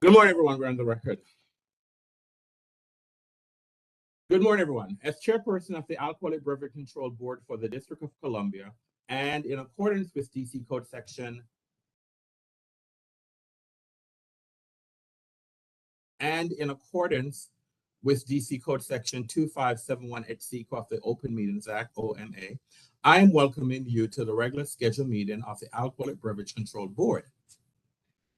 Good morning, everyone. We're on the record. Good morning, everyone. As chairperson of the Alcoholic Beverage Control Board for the District of Columbia, and in accordance with DC Code Section DC Code Section 2571 HC of the Open Meetings Act, OMA, I am welcoming you to the regular scheduled meeting of the Alcoholic Beverage Control Board.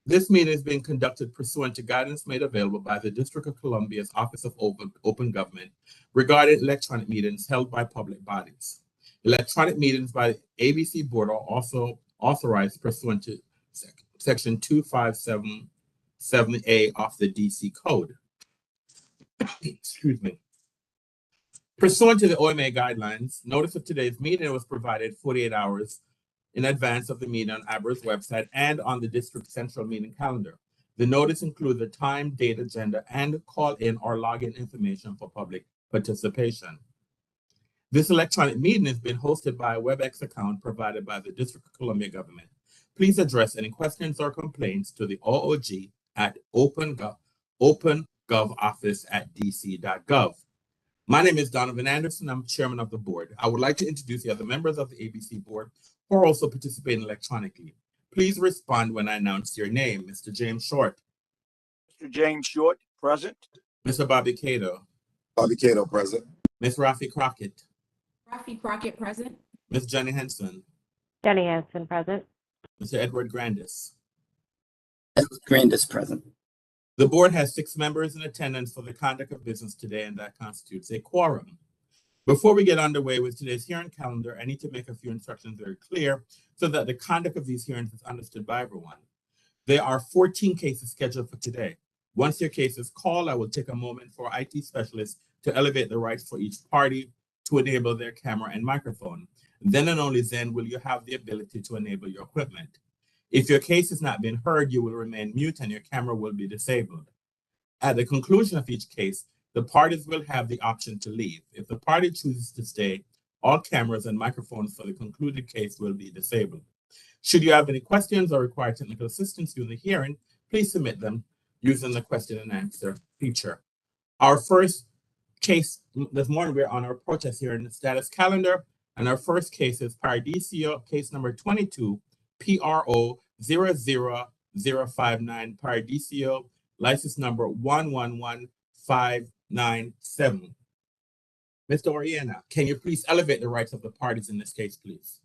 This meeting is being conducted pursuant to guidance made available by the District of Columbia's Office of Open Government regarding electronic meetings held by public bodies. Electronic meetings by the ABC Board are also authorized pursuant to Section 2577A of the DC Code. Excuse me. Pursuant to the OMA guidelines, notice of today's meeting was provided 48 hours in advance of the meeting on ABRA's website and on the district central meeting calendar. The notice includes the time, date, agenda, and call-in or login information for public participation. This electronic meeting is being hosted by a WebEx account provided by the District of Columbia government. Please address any questions or complaints to the OOG at opengovoffice@dc.gov. My name is Donovan Anderson. I'm chairman of the board. I would like to introduce the other members of the ABC board who are also participating electronically. Please respond when I announce your name. Mr. James Short. Mr. James Short, present. Mr. Bobby Cato. Bobby Cato, present. Ms. Rafi Crockett. Rafi Crockett, present. Ms. Jenny Henson. Jenny Henson, present. Mr. Edward Grandis. Edward Grandis, present. The board has 6 members in attendance for the conduct of business today, and that constitutes a quorum. Before we get underway with today's hearing calendar, I need to make a few instructions very clear so that the conduct of these hearings is understood by everyone. There are 14 cases scheduled for today. Once your case is called, I will take a moment for IT specialists to elevate the rights for each party to enable their camera and microphone. Then and only then will you have the ability to enable your equipment. If your case is not being heard, you will remain mute and your camera will be disabled. At the conclusion of each case, the parties will have the option to leave. If the party chooses to stay, all cameras and microphones for the concluded case will be disabled. Should you have any questions or require technical assistance during the hearing, please submit them using the question and answer feature. Our first case this morning, we're on our protest hearing status calendar, and our first case is Paradiso case number 22, PRO 00059, Paradiso, license number 111597. Mr. Oriana, can you please elevate the rights of the parties in this case, please?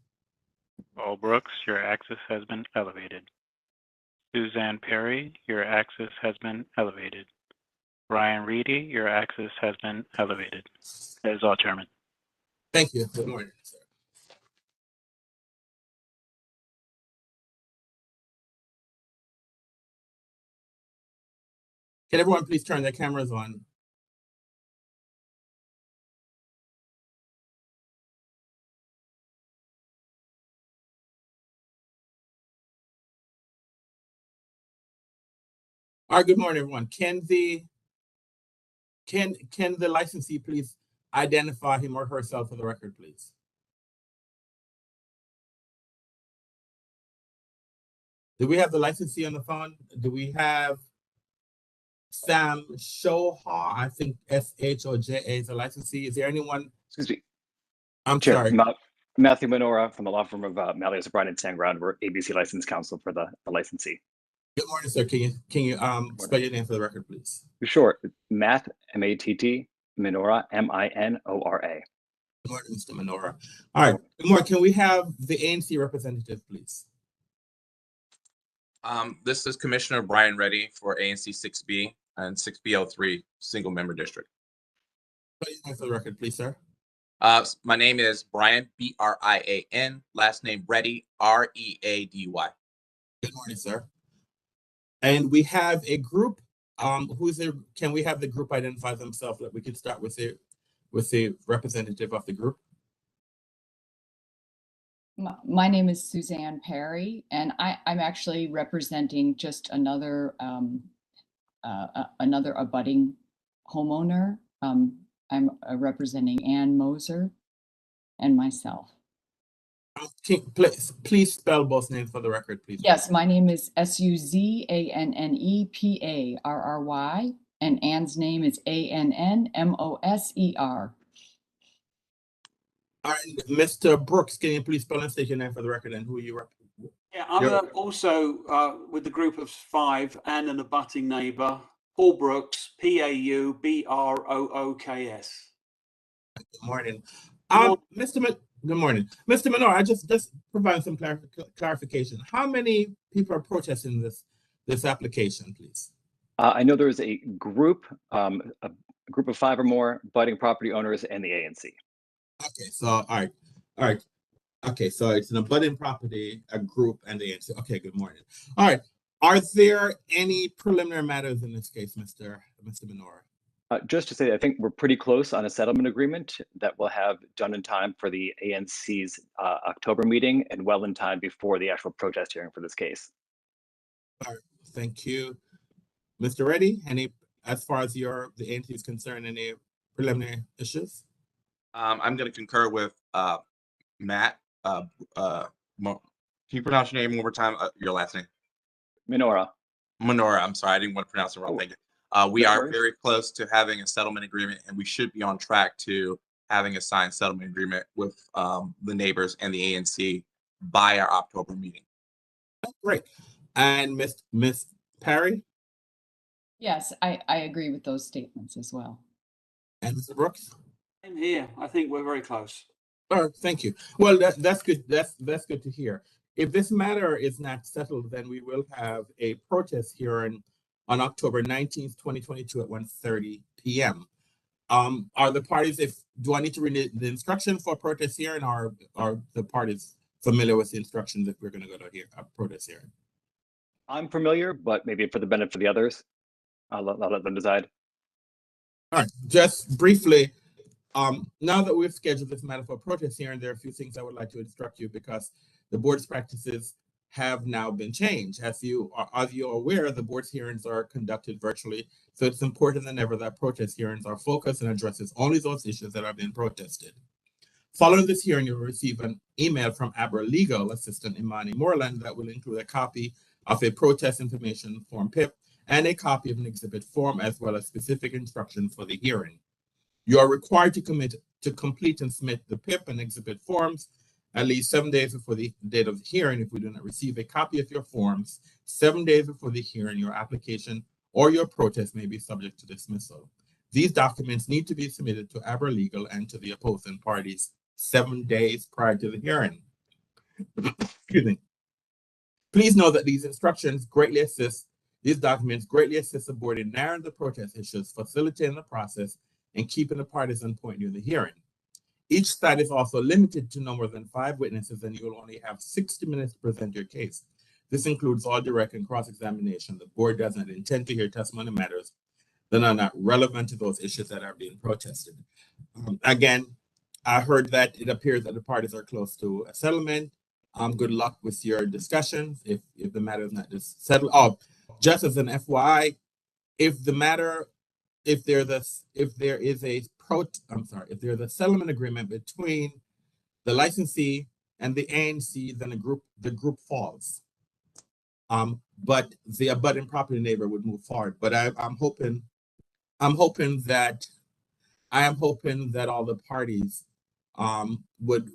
Paul Brooks, your access has been elevated. Suzanne Perry, your access has been elevated. Brian Reedy, your access has been elevated. That is all, Chairman. Thank you. Good morning, sir. Can everyone please turn their cameras on? All right, good morning, everyone. Can the licensee please identify him or herself for the record, please? Do we have the licensee on the phone? Do we have Sam Shoha? I think SHOJA is the licensee. Is there anyone? Excuse me. I'm Chair, sorry. Matthew Menora from the law firm of Malleus O'Brien and Sangrad. We're ABC licensed counsel for the licensee. Good morning, sir. Can you spell your name for the record, please? Sure. Matt, M-A-T-T, Menora, M-I-N-O-R-A. Good morning, Mr. Menora. All right. Good morning. Can we have the ANC representative, please? This is Commissioner Brian Reddy for ANC 6B and 6BL3 single member district. Spell your name for the record, please, sir. My name is Brian, B-R-I-A-N, last name Reddy, R-E-A-D-Y. Good morning, sir. And we have a group. Who's there? Can we have the group identify themselves? That we can start with the representative of the group. My name is Suzanne Perry, and I'm actually representing just another abutting homeowner. I'm representing Ann Moser and myself. Please spell both names for the record, please. Yes, my name is Suzanneperry, and Ann's name is Annmoser. All right, Mr. Brooks, can you please spell and state your name for the record and who you are? Yeah, I'm Yeah. also with the group of 5 and an abutting neighbour, Paul Brooks, Paubroooks. Good morning. morning. Good morning. Mr. Minor, I just provide some clarification. How many people are protesting this application, please? I know there's a group of 5 or more budding property owners and the ANC. Okay, so all right. Okay, so it's an abutting property, a group, and the ANC. Okay, good morning. All right. Are there any preliminary matters in this case, Mr. Minor? Just to say, I think we're pretty close on a settlement agreement that we'll have done in time for the ANC's October meeting and well in time before the actual protest hearing for this case. All right, thank you. Mr. Reddy, as far as the ANC is concerned, any preliminary issues? I'm going to concur with Matt. Can you pronounce your name one more time? Your last name? Minora. I'm sorry, I didn't want to pronounce it wrong. Thank you. We are very close to having a settlement agreement, and we should be on track to having a signed settlement agreement with the neighbors and the ANC by our October meeting. Great. And Miss Perry? Yes, I agree with those statements as well. And Mr. Brooks? Same here. I think we're very close. All right, thank you. Well, that's good. That's good to hear. If this matter is not settled, then we will have a protest hearing on October 19th, 2022 at 1:30 p.m. Are the parties, do I need to read the instructions for protest hearing, or are the parties familiar with the instructions if we're going to go to a protest hearing? I'm familiar, but maybe for the benefit of the others, I'll let them decide. All right, just briefly, now that we've scheduled this matter for protest hearing, there are a few things I would like to instruct you because the board's practices have now been changed. As you are aware, the board's hearings are conducted virtually, so it's important than ever that protest hearings are focused and addresses only those issues that are being protested. Following this hearing, you'll receive an email from ABRA Legal Assistant Imani Moreland that will include a copy of a protest information form PIP and a copy of an exhibit form, as well as specific instructions for the hearing. You are required to complete and submit the PIP and exhibit forms at least 7 days before the date of the hearing. If we do not receive a copy of your forms 7 days before the hearing, your application or your protest may be subject to dismissal. These documents need to be submitted to ABRA Legal and to the opposing parties 7 days prior to the hearing. Excuse me. Please know that these documents greatly assist the board in narrowing the protest issues, facilitating the process, and keeping the parties on point during the hearing. Each side is also limited to no more than 5 witnesses, and you will only have 60 minutes to present your case. This includes all direct and cross-examination. The board does not intend to hear testimony matters that are not relevant to those issues that are being protested. Again, I heard that it appears that the parties are close to a settlement. Good luck with your discussions if the matter is not just settled. Oh, just as an FYI, if there is a settlement agreement between the licensee and the ANC, then the group falls. But the abutting property neighbor would move forward. But I'm hoping that all the parties would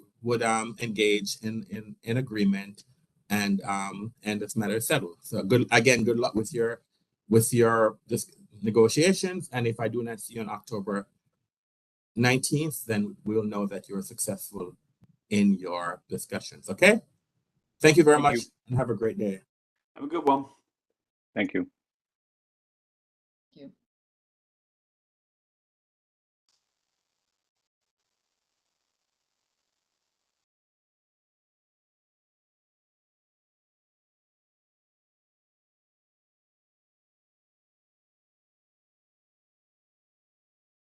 engage in agreement and this matter is settled. So good luck with your negotiations, and if I do not see you on October 19th, then we'll know that you're successful in your discussions. Okay, thank you very much and have a great day. Have a good one. Thank you. Thank you.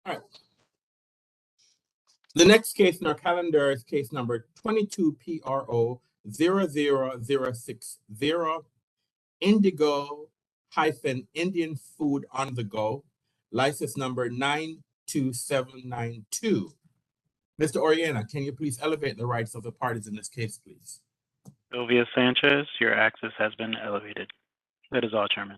All right. The next case in our calendar is case number 22PRO00060, Indigo-Indian Food on the Go, license number 92792. Mr. Oriana, can you please elevate the rights of the parties in this case, please? Sylvia Sanchez, your access has been elevated. That is all, Chairman.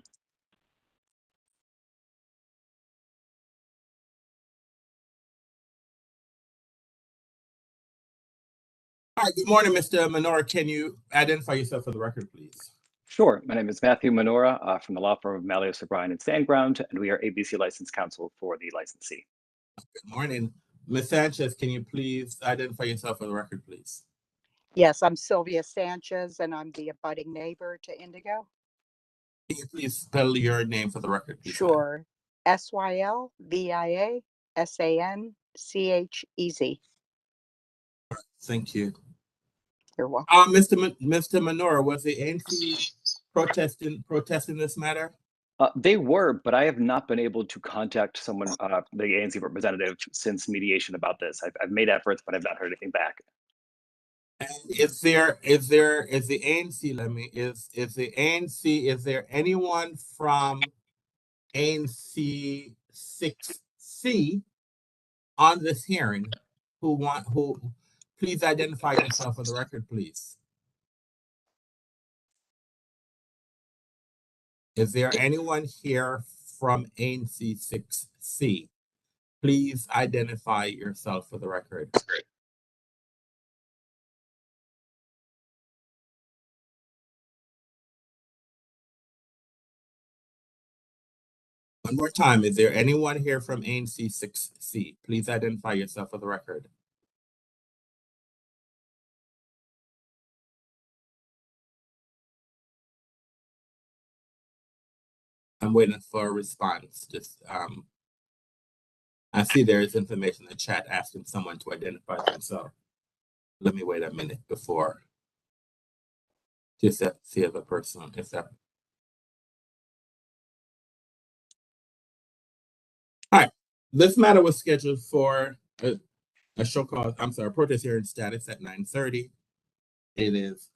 All right, good morning, Mr. Menora. Can you identify yourself for the record, please? Sure. My name is Matthew Menora from the law firm of Malleus O'Brien and Sandground, and we are ABC licensed counsel for the licensee. Good morning. Ms. Sanchez, can you please identify yourself for the record, please? Yes, I'm Sylvia Sanchez, and I'm the abutting neighbor to Indigo. Can you please spell your name for the record, please? Sure. SYLVIASANCHEZ. Thank you. You're welcome. Mr. Menora, was the ANC protesting this matter? They were, but I have not been able to contact someone, the ANC representative, since mediation about this. I've made efforts, but I've not heard anything back. And is the ANC, is there anyone from ANC 6C on this hearing who please identify yourself for the record, please? Is there anyone here from ANC 6C? Please identify yourself for the record. One more time, is there anyone here from ANC 6C? Please identify yourself for the record. I'm waiting for a response. I see there is information in the chat asking someone to identify themselves. Let me wait a minute before just to see if a person is that. All right, this matter was scheduled for a protest hearing status at 9:30. It is,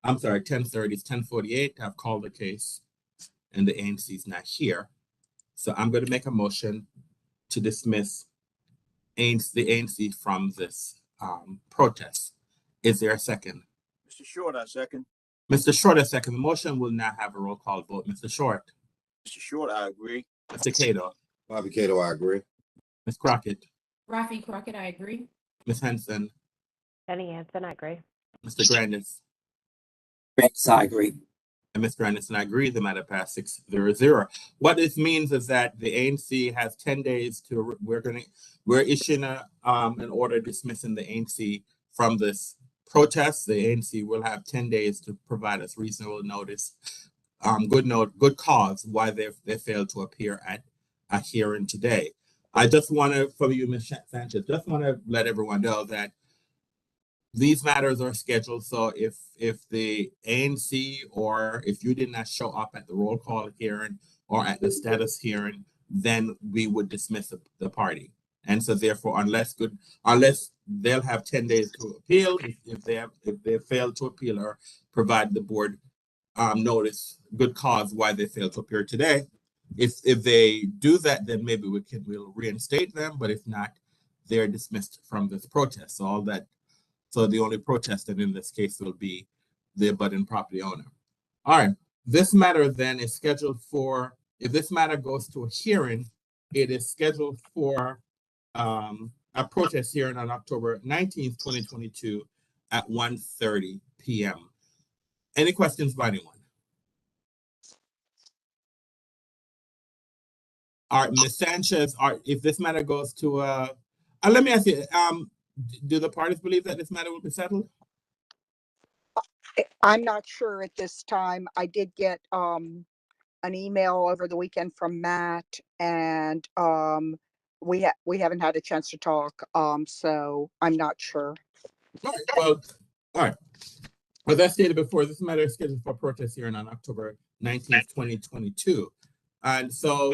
10:30, it's 10:48. I've called the case and the ANC is not here. So I'm going to make a motion to dismiss the ANC from this protest. Is there a second? Mr. Short, I second. Mr. Short, a second. The motion will not have a roll call vote. Mr. Short. Mr. Short, I agree. Mr. Cato. Bobby Cato, I agree. Ms. Crockett. Rafi Crockett, I agree. Ms. Henson. Jenny Hansen, I agree. Mr. Grandis. Grandis, I agree. And Mr. Anderson, I agree. The matter passed 6-0. What this means is that the ANC has 10 days to. We're issuing an order dismissing the ANC from this protest. The ANC will have 10 days to provide us reasonable notice, good cause why they failed to appear at a hearing today. I just want to, from you, Ms. Sanchez, just want to let everyone know that these matters are scheduled. So if the ANC or if you did not show up at the roll call hearing or at the status hearing, then we would dismiss the party. And so therefore, unless they'll have 10 days to appeal, if they fail to appeal or provide the board notice, good cause why they failed to appear today. If they do that, then maybe we'll reinstate them. But if not, they're dismissed from this protest. So the only protester in this case will be the abutting property owner. All right. This matter then is scheduled for, if this matter goes to a hearing, it is scheduled for a protest hearing on October 19th, 2022 at 1:30 p.m. Any questions by anyone? All right, Ms. Sanchez, if this matter goes to let me ask you, do the parties believe that this matter will be settled? I'm not sure at this time. I did get an email over the weekend from Matt, and we haven't had a chance to talk. So I'm not sure. All right. Well, all right. As I stated before, this matter is scheduled for protest hearing on October 19th, 2022. And so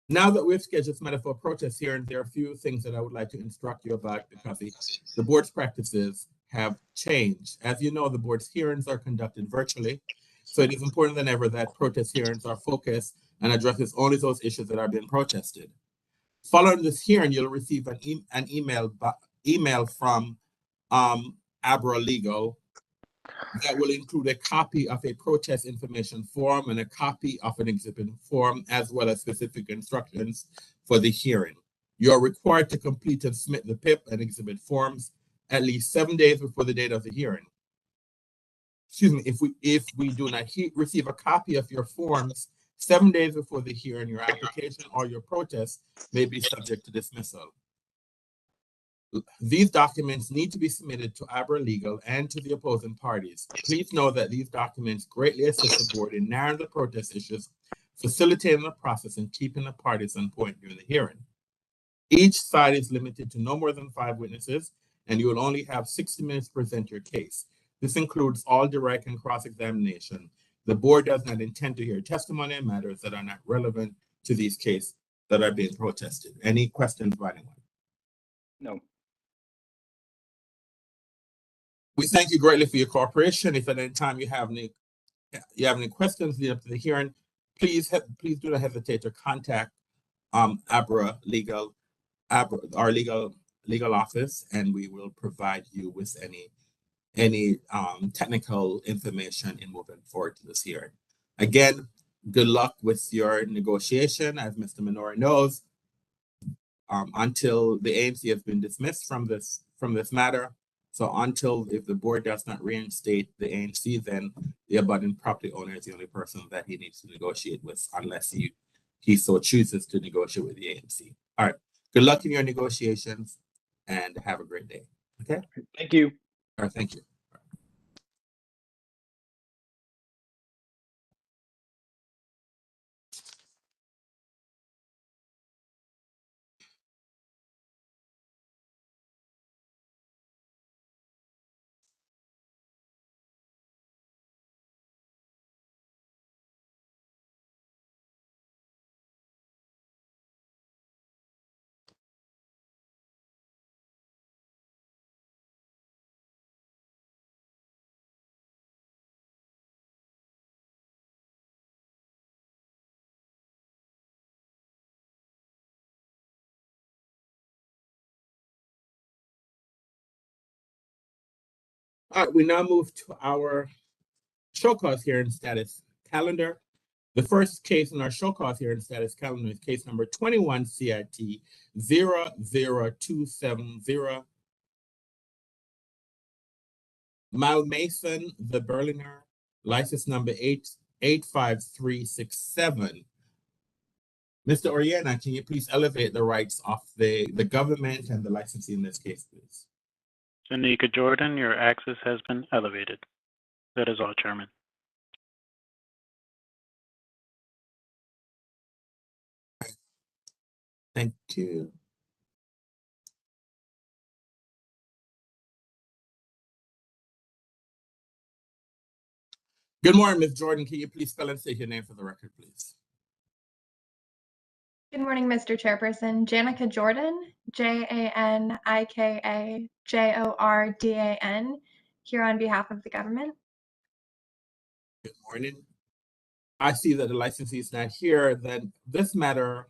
now that we've scheduled this matter for a protest hearing, there are a few things that I would like to instruct you about because the board's practices have changed. As you know, the board's hearings are conducted virtually. So it is important than ever that protest hearings are focused and addresses only those issues that are being protested. Following this hearing, you'll receive an email email from Abra Legal that will include a copy of a protest information form and a copy of an exhibit form, as well as specific instructions for the hearing. You're required to complete and submit the PIP and exhibit forms at least 7 days before the date of the hearing. Excuse me, if we do not receive a copy of your forms 7 days before the hearing, your application or your protest may be subject to dismissal. These documents need to be submitted to Abra Legal and to the opposing parties. Please know that these documents greatly assist the board in narrowing the protest issues, facilitating the process, and keeping the parties on point during the hearing. Each side is limited to no more than 5 witnesses, and you will only have 60 minutes to present your case. This includes all direct and cross-examination. The board does not intend to hear testimony on matters that are not relevant to these cases that are being protested. Any questions by anyone? No. We thank you greatly for your cooperation. If at any time you have any questions leading up to the hearing, please do not hesitate to contact Abra Legal, our legal office, and we will provide you with any technical information in moving forward to this hearing. Again, good luck with your negotiation. As Mr. Minori knows, until the ANC has been dismissed from this matter. So until, if the board does not reinstate the ANC, then the abutting property owner is the only person that he needs to negotiate with, unless he so chooses to negotiate with the ANC. All right. Good luck in your negotiations and have a great day. Okay. Thank you. All right. Thank you. All right, we now move to our show cause hearing status calendar. The first case in our show cause hearing status calendar is case number 21 CIT 00270. Mal Mason, the Berliner, license number 85367. Mr. Oriana, can you please elevate the rights of the government and the licensee in this case, please? Janika Jordan, your access has been elevated. That is all, Chairman. Thank you. Good morning, Ms. Jordan. Can you please spell and state your name for the record, please? Good morning, Mr. Chairperson. Janika Jordan, JANIKA here on behalf of the government. Good morning. I see that the licensee is not here. Then this matter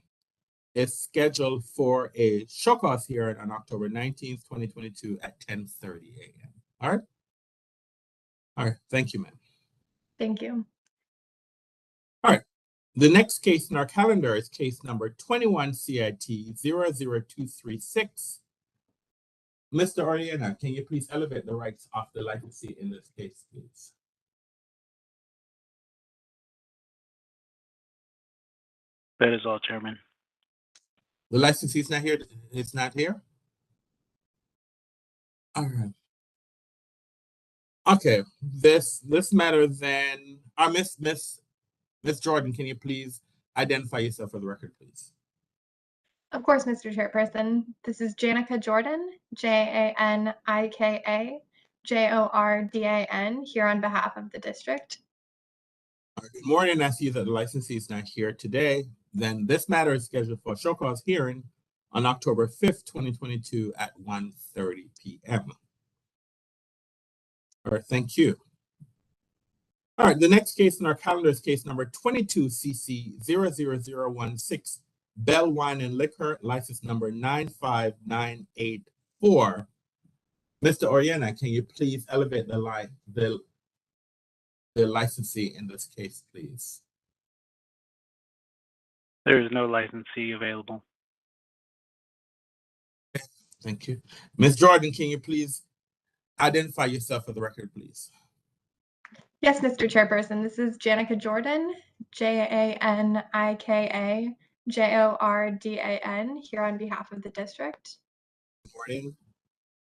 is scheduled for a show cause hearing on October 19th, 2022 at 10:30 a.m. All right? All right. Thank you, ma'am. Thank you. All right. The next case in our calendar is case number 21 CIT 00236. Mr. Oriana, can you please elevate the rights of the licensee in this case, please? That is all, Chairman. The licensee is not here. It's not here. All right. Okay. This matter then. Miss Jordan, can you please identify yourself for the record, please? Of course, Mr. Chairperson. This is Janika Jordan, JANIKA here on behalf of the district. Good morning. I see that the licensee is not here today. Then this matter is scheduled for a show cause hearing on October 5th, 2022 at 1:30 p.m. All right, thank you. All right, the next case in our calendar is case number 22 CC 00016, Bell Wine and Liquor, license number 9598 4. Mr. Oriana, can you please elevate the licensee in this case, please? There is no licensee available. Thank you. Ms. Jordan, can you please identify yourself for the record, please? Yes, Mr. Chairperson, this is Janica Jordan, Janika Jordan, here on behalf of the district. Good morning.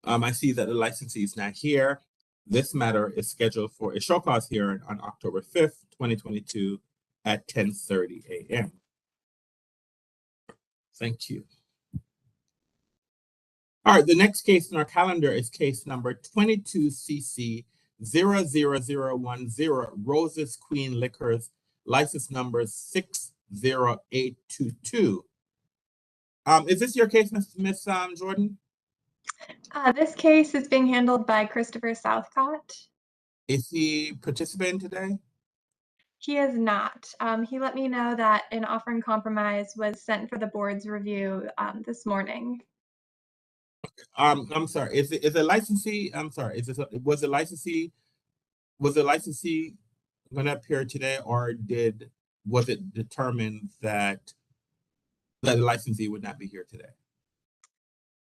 I see that the licensee is not here. This matter is scheduled for a show cause hearing on October 5th, 2022 at 10:30 a.m. Thank you. All right, the next case in our calendar is case number 22CC 00010, Roses Queen Liquors, license number 60822. Is this your case, Miss Jordan? This case is being handled by Christopher Southcott. Is he participating today? He is not. He let me know that an offering compromise was sent for the board's review this morning. I'm sorry. Is the licensee? I'm sorry. Was the licensee going to appear today, or was it determined that the licensee would not be here today?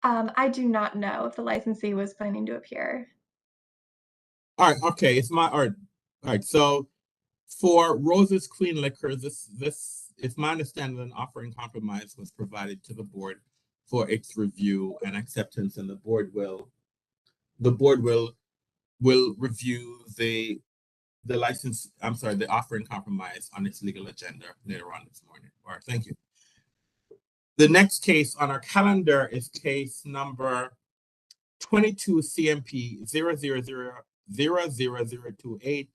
I do not know if the licensee was planning to appear. All right. Okay. All right. So for Roses Queen Liquors, this is my understanding that an offering compromise was provided to the board for its review and acceptance, and the board will review the license. I'm sorry, the offering compromise on its legal agenda later on this morning. All right, thank you. The next case on our calendar is case number 22 CMP 0000028.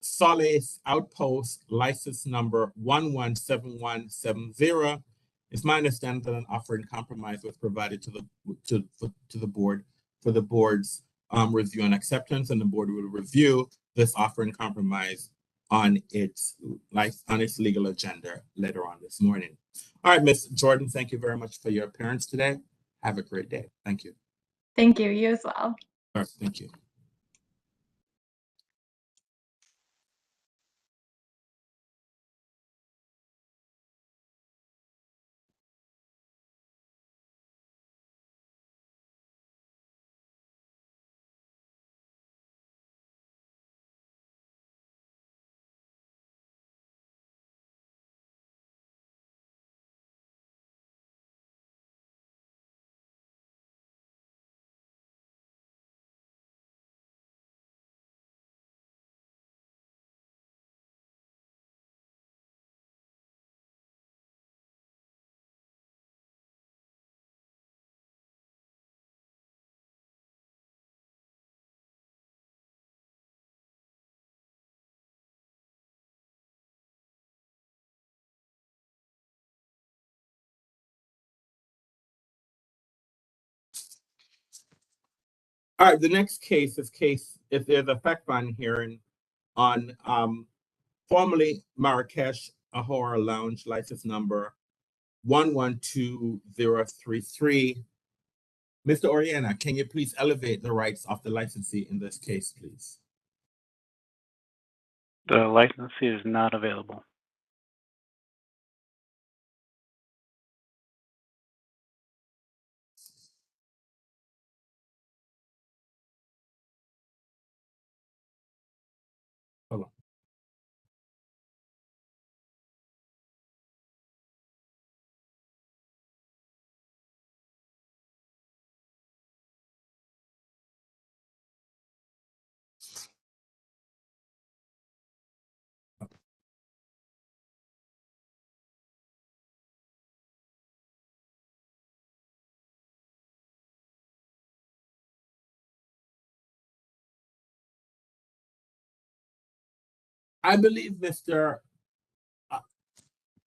Solace Outpost, license number 117170. It's my understanding that an offering compromise was provided to the board for the board's review and acceptance, and the board will review this offering compromise on its legal agenda later on this morning. All right, Ms. Jordan, thank you very much for your appearance today. Have a great day. Thank you. Thank you. You as well. All right, thank you. All right, the next case is if there's a fact find hearing on formerly Marrakesh Ahora Lounge, license number 112033. Mr. Oriana, can you please elevate the rights of the licensee in this case, please? The licensee is not available. Hold on. I believe,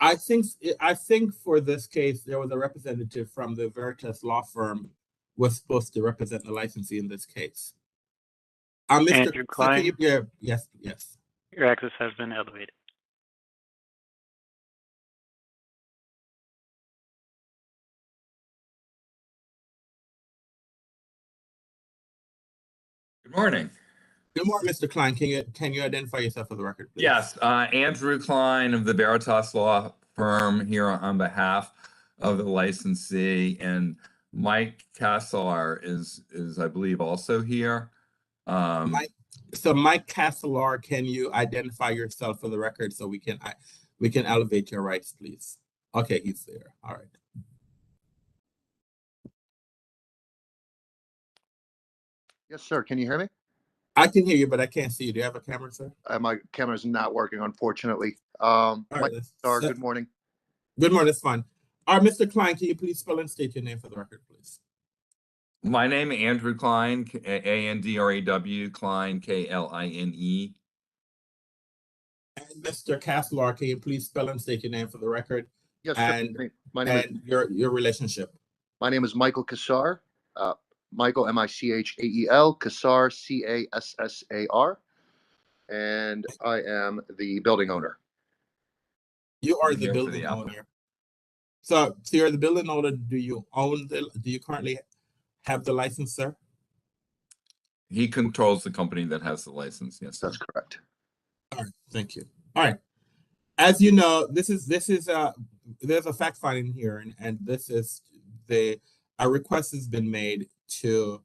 I think for this case, there was a representative from the Veritas law firm was supposed to represent the licensee in this case. Mr. Andrew Klein, yes. your access has been elevated. Good morning. Good morning, Mr. Klein. Can you identify yourself for the record, please? Yes, Andrew Klein of the Veritas Law Firm here on behalf of the licensee, and Mike Castellar is I believe also here. Mike Castellar, can you identify yourself for the record so we can elevate your rights, please? Okay, he's there. All right. Yes, sir. Can you hear me? I can hear you, but I can't see you. Do you have a camera, sir? My camera's not working, unfortunately. All right, Mike Castellar, good morning. Good morning. That's fine. All right, Mr. Klein, can you please spell and state your name for the record, please? My name is Andrew Klein, Andraw, Klein, Kline. And Mr. Castellar, can you please spell and state your name for the record? Yes, and, sir. My name is your relationship. My name is Michael Cassar. Michael, Michael, Cassar, Cassar, and I am the building owner. You are the building owner. So you're the building owner. Do you currently have the license, sir? He controls the company that has the license. Yes, that's correct. All right, thank you. All right. As you know, there's a fact finding here, and this is a request has been made to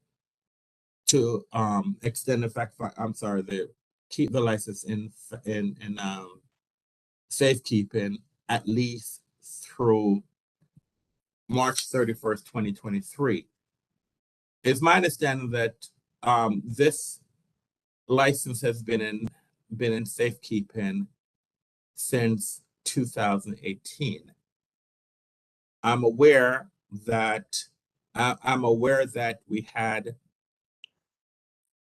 extend the keep the license in safekeeping at least through March 31st, 2023. It's my understanding that this license has been in safekeeping since 2018. I'm aware that we had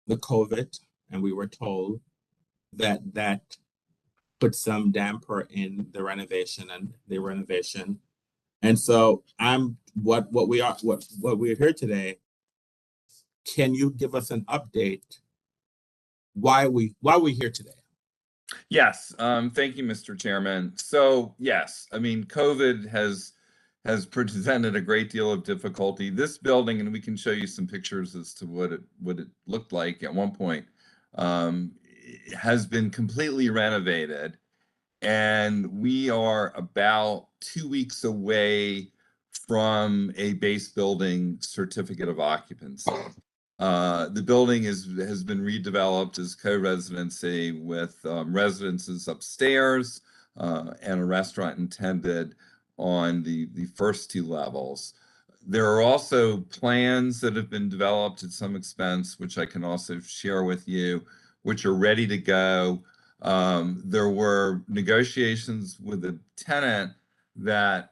the COVID, and we were told that put some damper in the renovation. And so what we're here today. Can you give us an update why we're here today? Yes, thank you, Mr. Chairman. So yes, I mean, COVID has presented a great deal of difficulty. This building, and we can show you some pictures as to what it looked like at one point, has been completely renovated, and we are about 2 weeks away from a base building certificate of occupancy. The building has been redeveloped as co-residency with residences upstairs and a restaurant intended on the first 2 levels. There are also plans that have been developed at some expense, which I can also share with you, which are ready to go. There were negotiations with a tenant that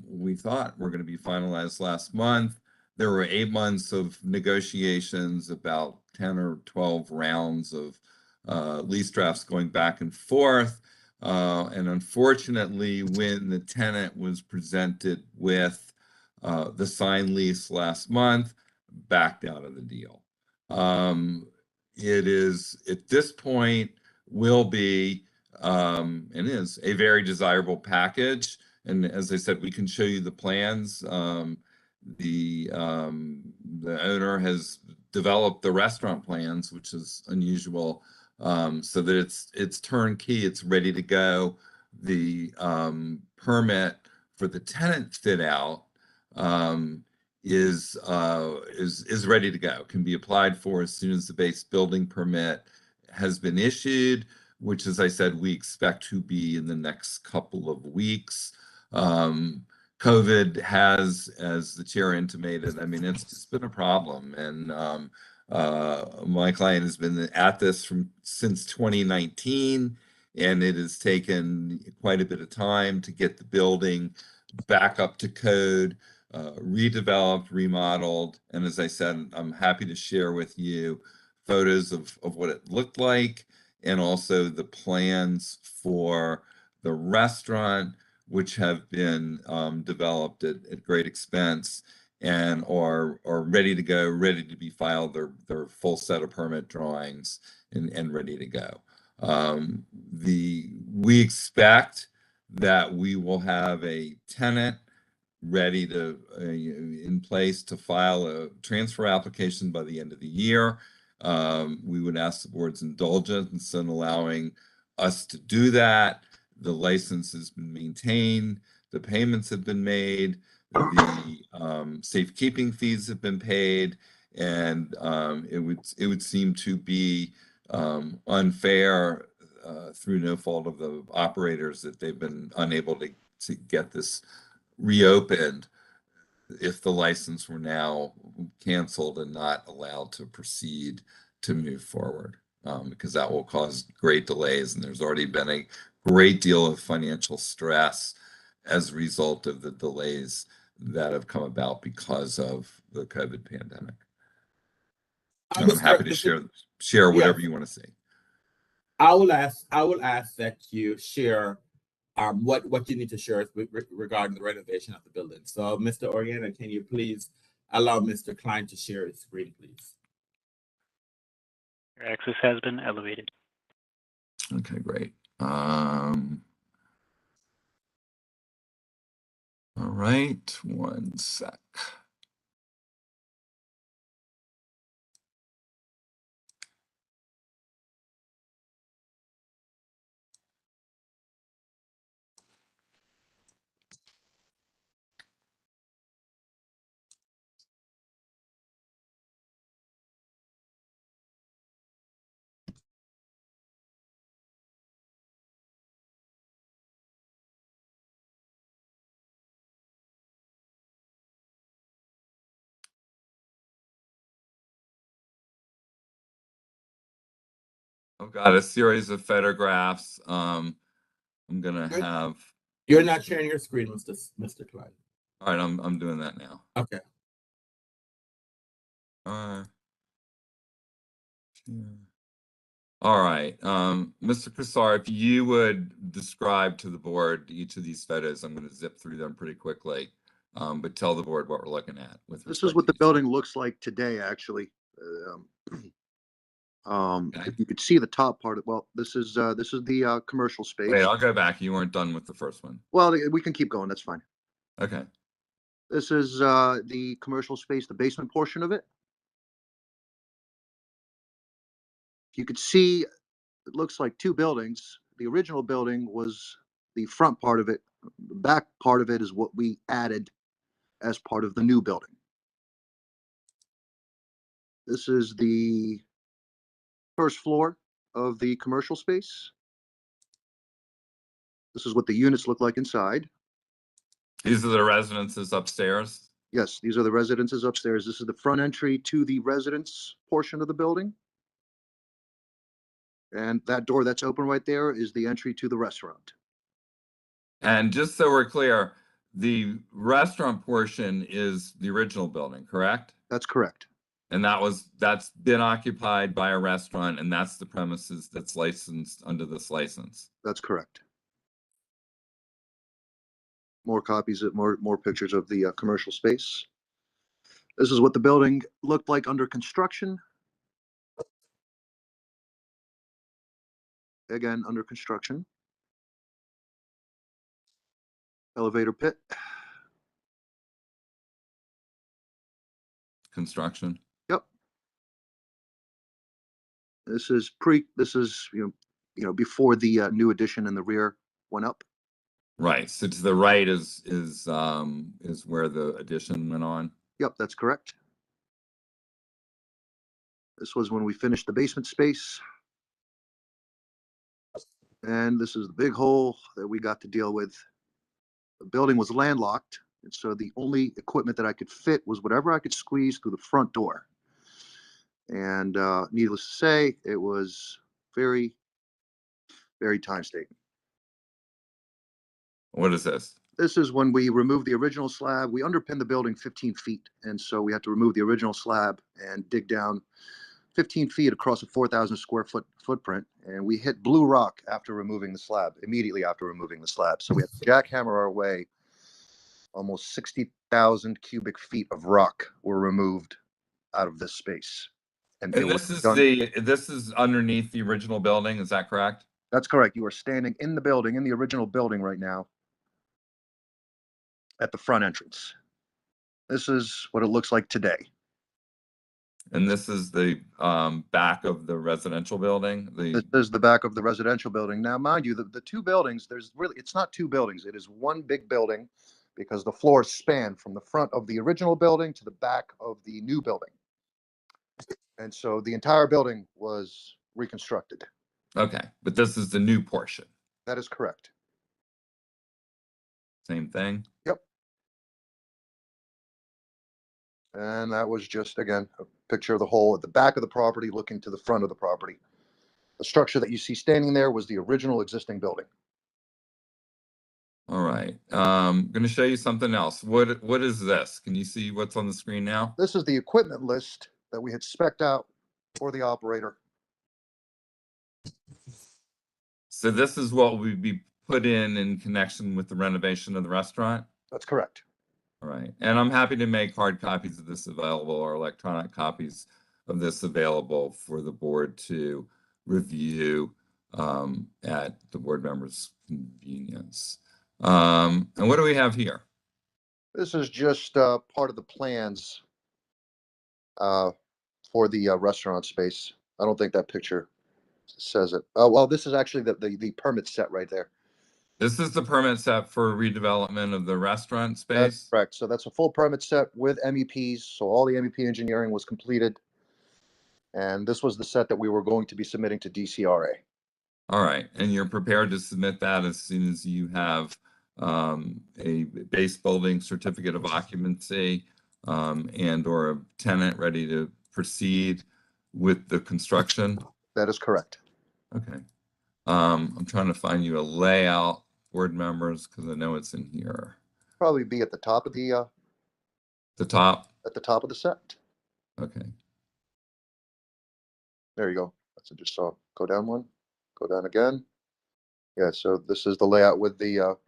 we thought were going to be finalized last month. There were 8 months of negotiations, about 10 or 12 rounds of lease drafts going back and forth. And unfortunately, when the tenant was presented with the signed lease last month, backed out of the deal. It is, at this point, will be and is a very desirable package. And as I said, we can show you the plans. The owner has developed the restaurant plans, which is unusual, so that it's turnkey, it's ready to go. The permit for the tenant fit out is ready to go, can be applied for as soon as the base building permit has been issued, which, as I said, we expect to be in the next couple of weeks. COVID has, as the chair intimated, I mean, it's just been a problem. And my client has been at this since 2019, and it has taken quite a bit of time to get the building back up to code, redeveloped, remodeled. And as I said, I'm happy to share with you photos of what it looked like, and also the plans for the restaurant, which have been developed at great expense and are ready to go, ready to be filed, their full set of permit drawings and ready to go. We expect that we will have a tenant ready to in place to file a transfer application by the end of the year. We would ask the board's indulgence in allowing us to do that. The license has been maintained, the payments have been made, the safekeeping fees have been paid, and it would seem to be unfair through no fault of the operators that they've been unable to get this reopened if the license were now canceled and not allowed to proceed to move forward, because that will cause great delays, and there's already been a great deal of financial stress as a result of the delays that have come about because of the COVID pandemic. And I'm happy to share whatever you want to say. I will ask that you share what you need to share regarding the renovation of the building. So, Mr. Oriana, can you please allow Mr. Klein to share his screen, please? Your access has been elevated. Okay, great. All right, one sec. I've got a series of photographs. I'm gonna have. You're not sharing your screen, Mr. Klein. All right, I'm doing that now. Okay. All right, Mr. Kassar, if you would describe to the board each of these photos, I'm going to zip through them pretty quickly, but tell the board what we're looking at. This is what the building looks like today, actually. If you could see the top part of, well, this is the commercial space. Wait, I'll go back. You weren't done with the first one. Well, we can keep going. That's fine. Okay. This is the commercial space, the basement portion of it. You could see, it looks like two buildings. The original building was the front part of it. The back part of it is what we added as part of the new building. This is the first floor of the commercial space. This is what the units look like inside. These are the residences upstairs? Yes, these are the residences upstairs. This is the front entry to the residence portion of the building. And that door that's open right there is the entry to the restaurant. And just so we're clear, the restaurant portion is the original building, correct? That's correct. And that's been occupied by a restaurant, and that's the premises that's licensed under this license. That's correct. More copies of more pictures of the commercial space. This is what the building looked like under construction. Again, under construction. Elevator pit. Construction. Yep. This is you know before the new addition in the rear went up. Right. So to the right is where the addition went on. Yep, that's correct. This was when we finished the basement space. And this is the big hole that we got to deal with. The building was landlocked, and so the only equipment that I could fit was whatever I could squeeze through the front door. And needless to say, it was very, very time-taking. What is this? This is when we removed the original slab. We underpinned the building 15 feet, and so we had to remove the original slab and dig down 15 feet across a 4,000 square foot footprint, and we hit blue rock after removing the slab, immediately after removing the slab. So we had to jackhammer our way. Almost 60,000 cubic feet of rock were removed out of this space. And this is underneath the original building, is that correct? That's correct. You are standing in the building, in the original building right now, at the front entrance. This is what it looks like today. And this is the back of the residential building. This is the back of the residential building. Now, mind you, the two buildings, it's not two buildings. It is one big building because the floors span from the front of the original building to the back of the new building. And so the entire building was reconstructed. Okay, but this is the new portion. That is correct. Same thing. Yep. And that was just, again, a picture of the whole at the back of the property looking to the front of the property. The structure that you see standing there was the original existing building. All right. I'm going to show you something else. What is this? Can you see what's on the screen now? This is the equipment list that we had spec'd out for the operator. So this is what would be put in connection with the renovation of the restaurant? That's correct. All right. And I'm happy to make hard copies of this available or electronic copies of this available for the board to review at the board members' convenience. And what do we have here? This is just part of the plans for the restaurant space. I don't think that picture says it. Oh, well, this is actually the permit set right there. This is the permit set for redevelopment of the restaurant space? That's correct. So that's a full permit set with MEPs. So all the MEP engineering was completed. And this was the set that we were going to be submitting to DCRA. All right. And you're prepared to submit that as soon as you have a base building certificate of occupancy and or a tenant ready to proceed with the construction? That is correct. Okay. I'm trying to find you a layout, board members, because I know it's in here. Probably be at the top of the top? At the top of the set. Okay. There you go. That's it. Just saw. Go down one. Go down again. Yeah. So this is the layout with the. Oh,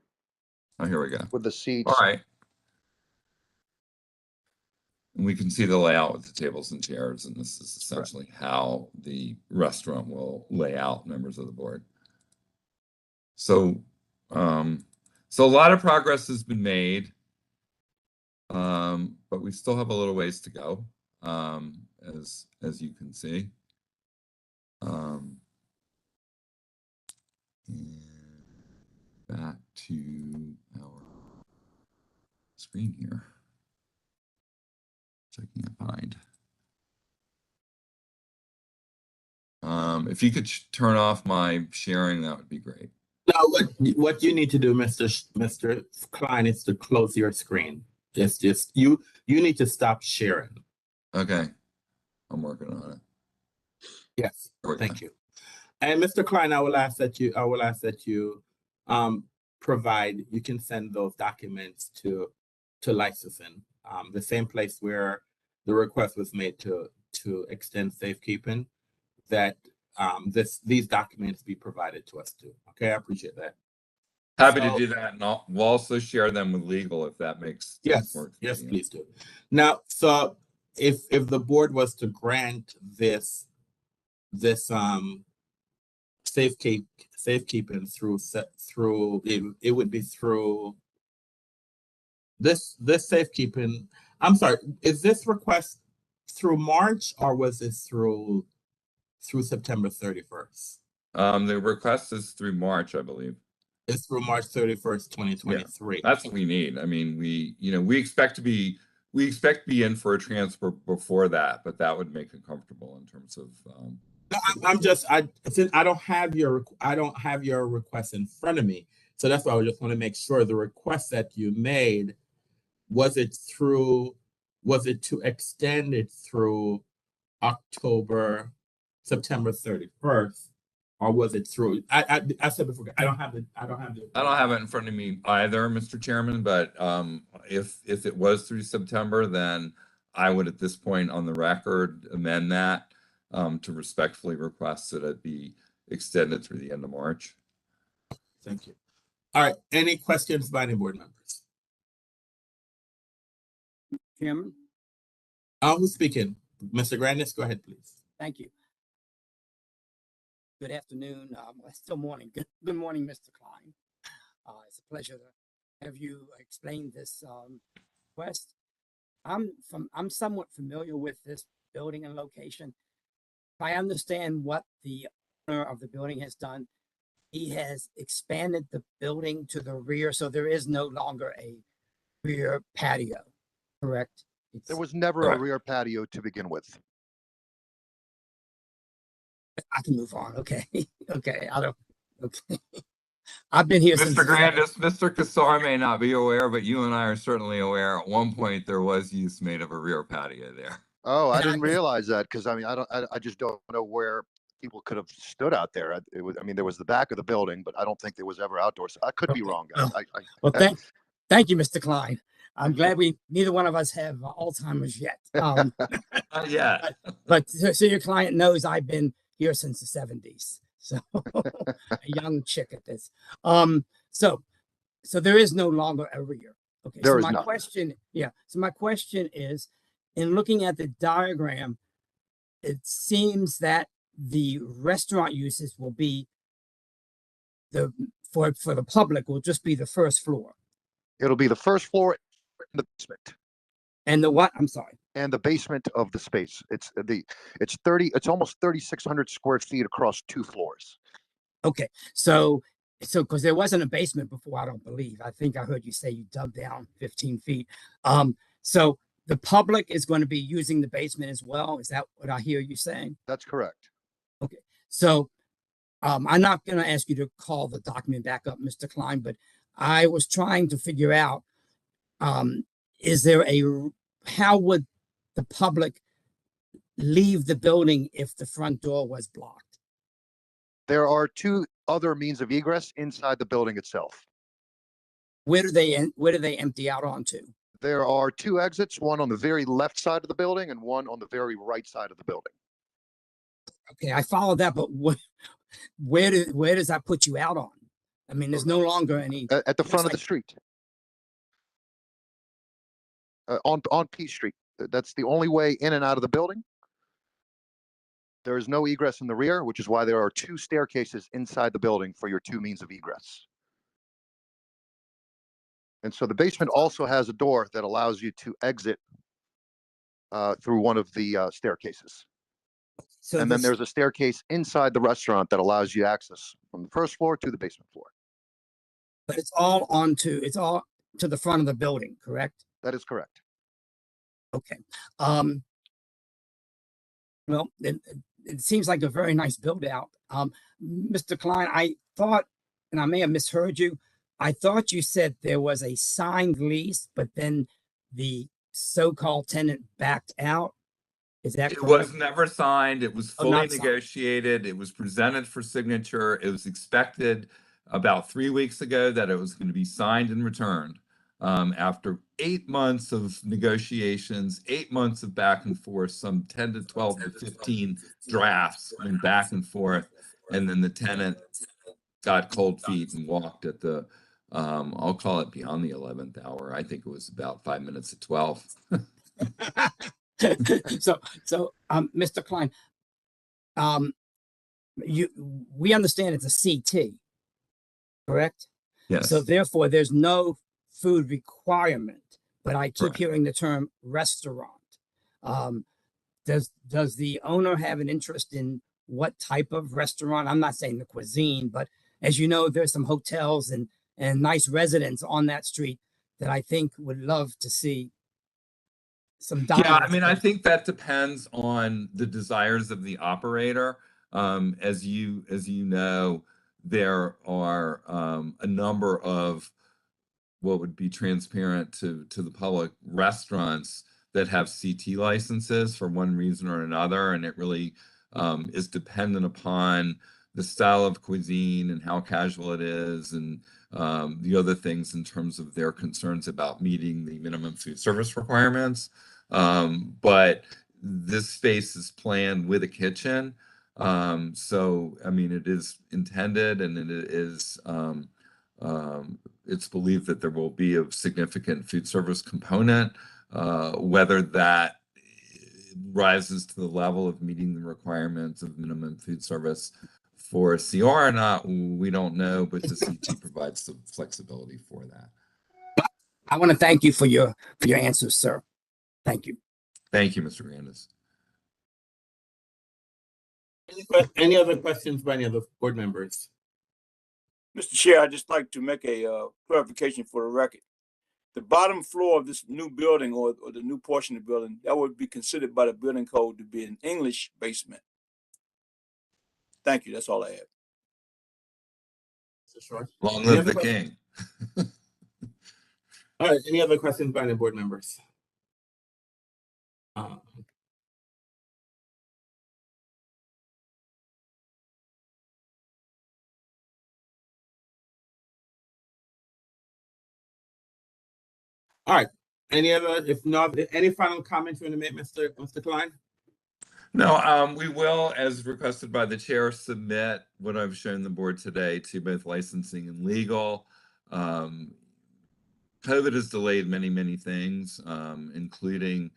here we go. With the seats. All right. And we can see the layout with the tables and chairs, and this is essentially how the restaurant will lay out, members of the board. So, so a lot of progress has been made, but we still have a little ways to go, as you can see. And back to our screen here. Checking it behind. If you could turn off my sharing, that would be great. Now, what you need to do, Mr. Klein, is to close your screen. It's just you need to stop sharing. Okay, I'm working on it. Yes, thank you. And Mr. Klein, I will ask that you provide. You can send those documents to licensing. The same place where the request was made to extend safekeeping, that these documents be provided to us too. Okay, I appreciate that. Happy to do that, and we'll also share them with legal if that makes yes, please do. Now, so if the board was to grant this safekeeping through it would be through this safekeeping. I'm sorry, is this request through March or was this through September 31st? The request is through March, I believe. It's through March 31st, 2023. Yeah, that's what we need. I mean, we expect to be in for a transfer before that, but that would make it comfortable in terms of since I don't have your request in front of me. So that's why I just want to make sure the request that you made, was it to extend it through September 31st, or was it through? I said before, I don't have it in front of me either, Mr. Chairman. But if it was through September, then I would at this point on the record amend that to respectfully request that it be extended through the end of March. Thank you. All right. Any questions by any board members? Chairman? Who's speaking? Mr. Grandis, go ahead, please. Thank you. Good afternoon. Still morning. Good morning, Mr. Klein. It's a pleasure to have you explain this request. I'm somewhat familiar with this building and location. If I understand what the owner of the building has done, he has expanded the building to the rear, so there is no longer a rear patio, correct? There was never a rear patio to begin with. I can move on. Okay. Okay. I don't. Okay. I've been here since. Mr. Grandis, Mr. Kassar may not be aware, but you and I are certainly aware. At one point, there was use made of a rear patio there. Oh, I didn't realize that because I mean, I just don't know where people could have stood out there. It was, I mean, there was the back of the building, but I don't think there was ever outdoors. I could be wrong, guys. Well, thank you, Mr. Klein. I'm glad neither one of us have Alzheimer's yet. Yeah. But so your client knows I've been here since the 70s. So a young chick at this. So there is no longer a rear. Okay. There so is my not. question, yeah. So my question is, in looking at the diagram, it seems that the restaurant uses will be for the public will just be the first floor. It'll be the first floor and the basement. And the what? I'm sorry. And the basement of the space. It's almost 3,600 square feet across 2 floors. Okay. So because there wasn't a basement before, I don't believe. I think I heard you say you dug down 15 feet. So the public is going to be using the basement as well. Is that what I hear you saying? That's correct. Okay. So I'm not going to ask you to call the document back up, Mr. Klein, but I was trying to figure out, how would the public leave the building if the front door was blocked? There are 2 other means of egress inside the building itself. Where do they empty out onto? There are 2 exits, one on the very left side of the building and one on the very right side of the building. Okay, I follow that, but where does that put you out on? I mean, there's no longer any at the front of the street. On P Street. That's the only way in and out of the building. There is no egress in the rear, which is why there are 2 staircases inside the building for your 2 means of egress. And so the basement also has a door that allows you to exit through one of the staircases. So and then there's a staircase inside the restaurant that allows you access from the first floor to the basement floor. But it's all to the front of the building, correct? That is correct. Okay. Well, it seems like a very nice build out. Mr. Klein, I thought, and I may have misheard you, I thought you said there was a signed lease, but then the so-called tenant backed out. Is that correct? It was never signed. It was fully not signed. negotiated. It was presented for signature. It was expected about 3 weeks ago that it was going to be signed and returned. After 8 months of negotiations, 8 months of back and forth, some 10 to 12 to 15 drafts went back and forth, and then the tenant got cold feet and walked at the, I'll call it beyond the 11th hour. I think it was about 5 minutes to 12. So, Mr. Klein, we understand it's a CT, correct? Yes. So therefore, there's no food requirement, but I keep Correct. hearing the term restaurant. Does the owner have an interest in what type of restaurant? I'm not saying the cuisine, but as you know, there's some hotels and nice residents on that street that I think would love to see some dining. Yeah, I mean, I think that depends on the desires of the operator. As you know, there are a number of what would be transparent to the public restaurants that have CT licenses for one reason or another, and it really is dependent upon the style of cuisine and how casual it is, and the other things in terms of their concerns about meeting the minimum food service requirements. But this space is planned with a kitchen. So, I mean, it is intended, and it is, it's believed that there will be a significant food service component. Whether that rises to the level of meeting the requirements of minimum food service for CR or not, we don't know, but the CT provides some flexibility for that. I want to thank you for your answers, sir. Thank you. Thank you, Mr. Grandis. Any other questions by any other board members? Mr. Chair, I'd just like to make a clarification for the record. The bottom floor of this new building or the new portion of the building, that would be considered by the building code to be an English basement. Thank you. That's all I have. Mr. Short? Long Any live other the king. All right, any other questions by any board members? Uh, All right, any other, if not, any final comments you want to make, Mr. Klein? No, we will, as requested by the chair, submit what I've shown the board today to both licensing and legal. COVID has delayed many, many things, including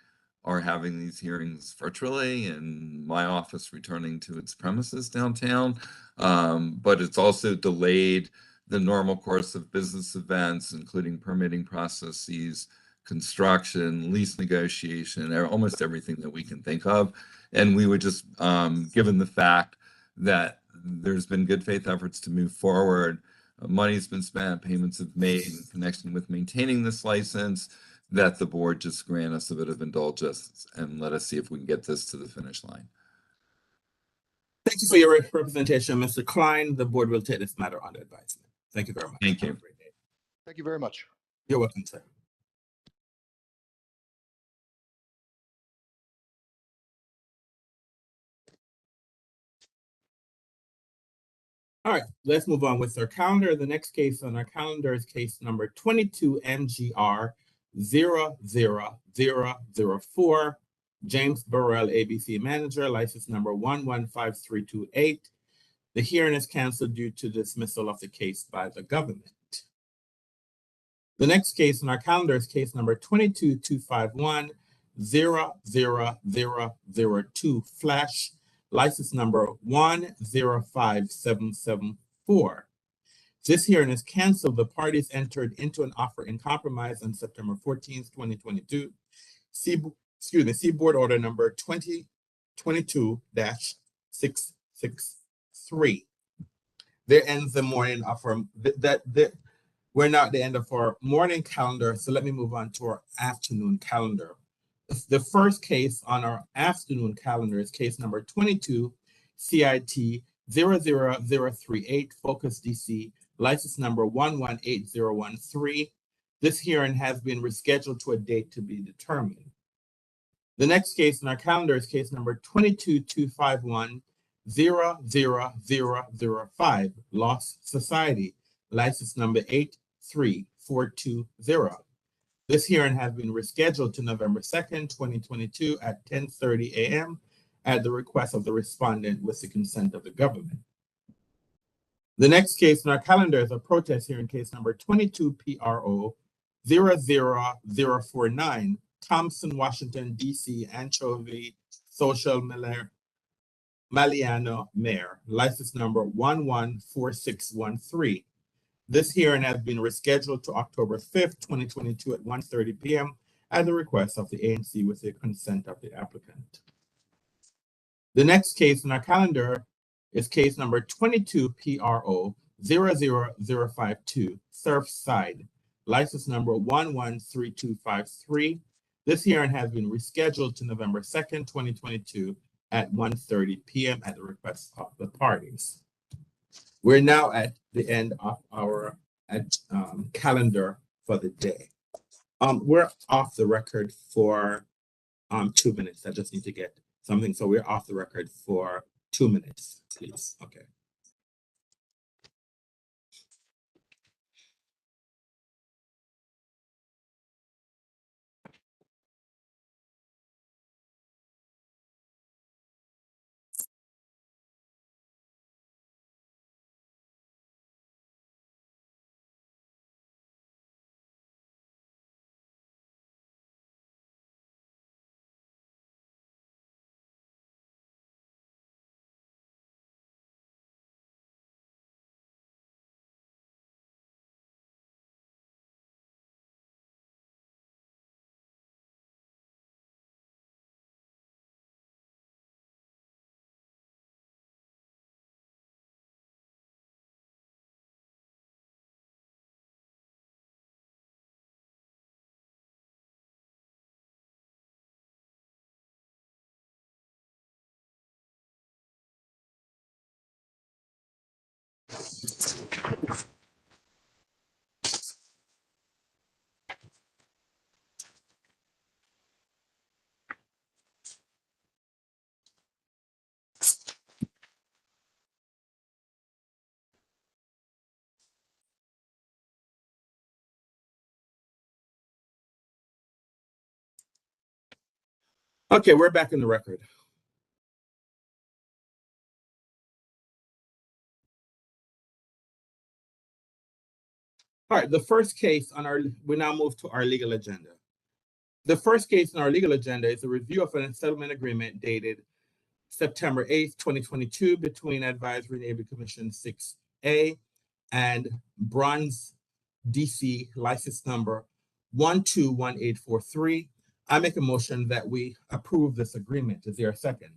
our having these hearings virtually and my office returning to its premises downtown. But it's also delayed the normal course of business events, including permitting processes, construction, lease negotiation, almost everything that we can think of. And we would just, given the fact that there's been good faith efforts to move forward, money's been spent, payments have made in connection with maintaining this license, that the board just grant us a bit of indulgence and let us see if we can get this to the finish line. Thank you for your representation, Mr. Klein. The board will take this matter under advisement. Thank you very much. Thank Have you. a great day. Thank you very much. You're welcome, sir. All right, let's move on with our calendar. The next case on our calendar is case number 22 MGR 00004. James Burrell, ABC Manager, license number 115328. The hearing is canceled due to dismissal of the case by the government. The next case on our calendar is case number 22251 00002 Flash, license number 105774. This hearing is canceled. The parties entered into an offer in compromise on September 14th, 2022. See board order number 2022-663. There ends the morning of our, we're now at the end of our morning calendar, so let me move on to our afternoon calendar. The first case on our afternoon calendar is case number 22 CIT 00038 Focus DC, license number 118013. This hearing has been rescheduled to a date to be determined. The next case on our calendar is case number 22251 00005 Lost Society, license number 83420. This hearing has been rescheduled to November 2nd, 2022 at 10:30 a.m. at the request of the respondent with the consent of the government. The next case on our calendar is a protest hearing, case number 22 PRO 00049 Thompson, Washington, D.C. Anchovy Social Maliano Mayor, license number 114613. This hearing has been rescheduled to October 5th, 2022 at 1:30 p.m. at the request of the ANC with the consent of the applicant. The next case on our calendar is case number 22 PRO 00052 Surfside, license number 113253. This hearing has been rescheduled to November 2nd, 2022 at 1:30 p.m. at the request of the parties. We're now at the end of our calendar for the day. We're off the record for 2 minutes. I just need to get something. So we're off the record for 2 minutes, please. Okay. Okay, we're back in the record. All right, the first case on we now move to our legal agenda. The first case on our legal agenda is a review of a settlement agreement dated September 8th, 2022 between Advisory Neighborhood Commission 6A and Bronze DC license number 121843. I make a motion that we approve this agreement. Is there a second?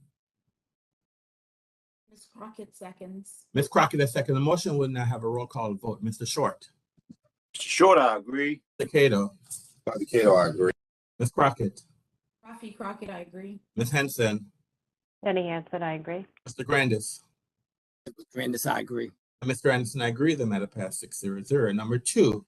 Ms. Crockett seconds. Ms. Crockett, a second. The motion will now have a roll call vote. Mr. Short. Mr. Short, I agree. Mr. Cato. Dr. Cato, I agree. Ms. Crockett. Rafi Crockett, I agree. Ms. Henson. Jenny Hansen, I agree. Mr. Grandis. Grandis, I agree. And Mr. Anderson, I agree. The matter passed 6-0. Number 2,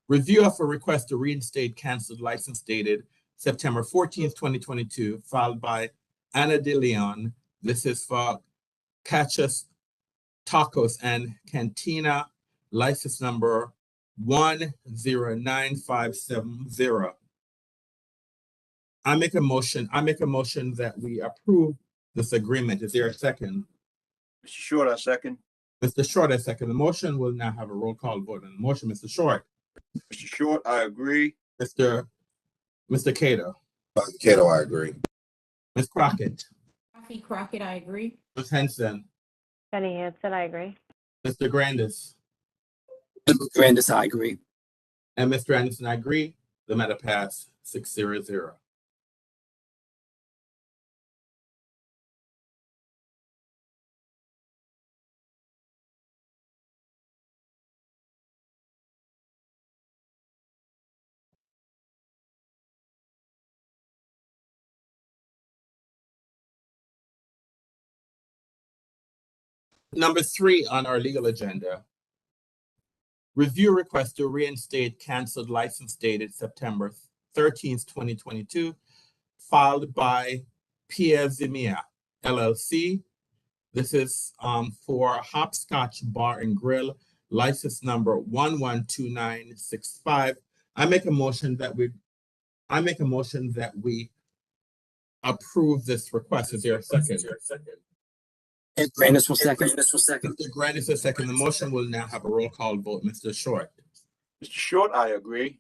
review of a request to reinstate canceled license dated September 14th, 2022, filed by Ana de Leon. This is for Cachas Tacos and Cantina, license number 109570. I make a motion that we approve this agreement. Is there a second? Mr. Short, I second. Mr. Short, I second. The motion will now have a roll call vote on the motion. Mr. Short. Mr. Short, I agree. Mr. Cato. Dr. Cato, I agree. Ms. Crockett. Rafi Crockett, I agree. Ms. Henson. Jenny Hansen, I agree. Mr. Grandis. Grandis, I agree. And Mr. Anderson, I agree. The matter passed 6-0. Number 3 on our legal agenda. Review request to reinstate canceled license dated September 13th, 2022, filed by Pia Zimia, LLC. This is for Hopscotch Bar and Grill, license number 112965. I make a motion that we approve this request. Is there a second? And Grandis will second. Mr. Grandis will second. The motion will now have a roll call vote. Mr. Short. Mr. Short, I agree.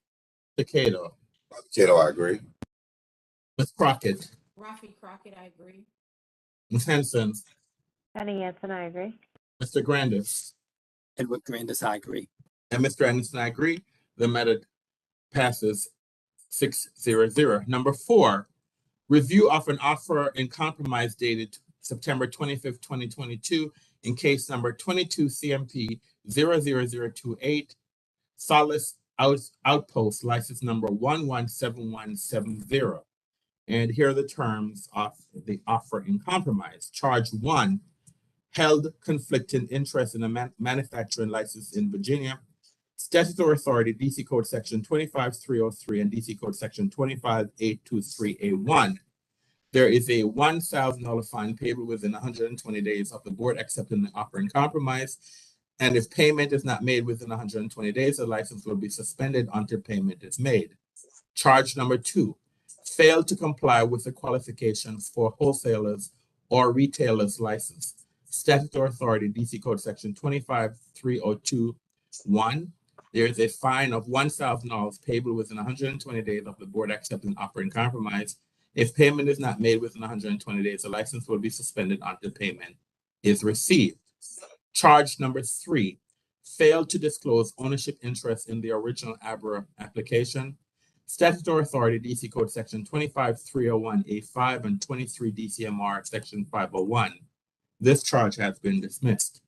Mr. Cato. Dr. Cato, I agree. Ms. Crockett. Rafi Crockett, I agree. Ms. Henson. Jenny Hansen, I agree. Mr. Grandis. Edward Grandis, I agree. And Mr. Anderson, I agree. The matter passes 6-0. Number 4, review of an offer in compromise dated September 25th, 2022, in case number 22 CMP 00028, Solace Outpost, license number 117170. And here are the terms of the offer in compromise. Charge 1, held conflicting interest in a manufacturing license in Virginia. Statutory authority, DC Code Section 25303 and DC Code Section 25823A1. There is a $1,000 fine payable within 120 days of the board accepting the offer in compromise. And if payment is not made within 120 days, the license will be suspended until payment is made. Charge number 2, failed to comply with the qualifications for wholesalers or retailers license. Statutory authority, DC Code Section 25302(1). There is a fine of $1,000 payable within 120 days of the board accepting offer in compromise. If payment is not made within 120 days, the license will be suspended until payment is received. Charge number 3, failed to disclose ownership interest in the original ABRA application. Statutory authority, DC Code Section 25301A5 and 23 DCMR Section 501. This charge has been dismissed.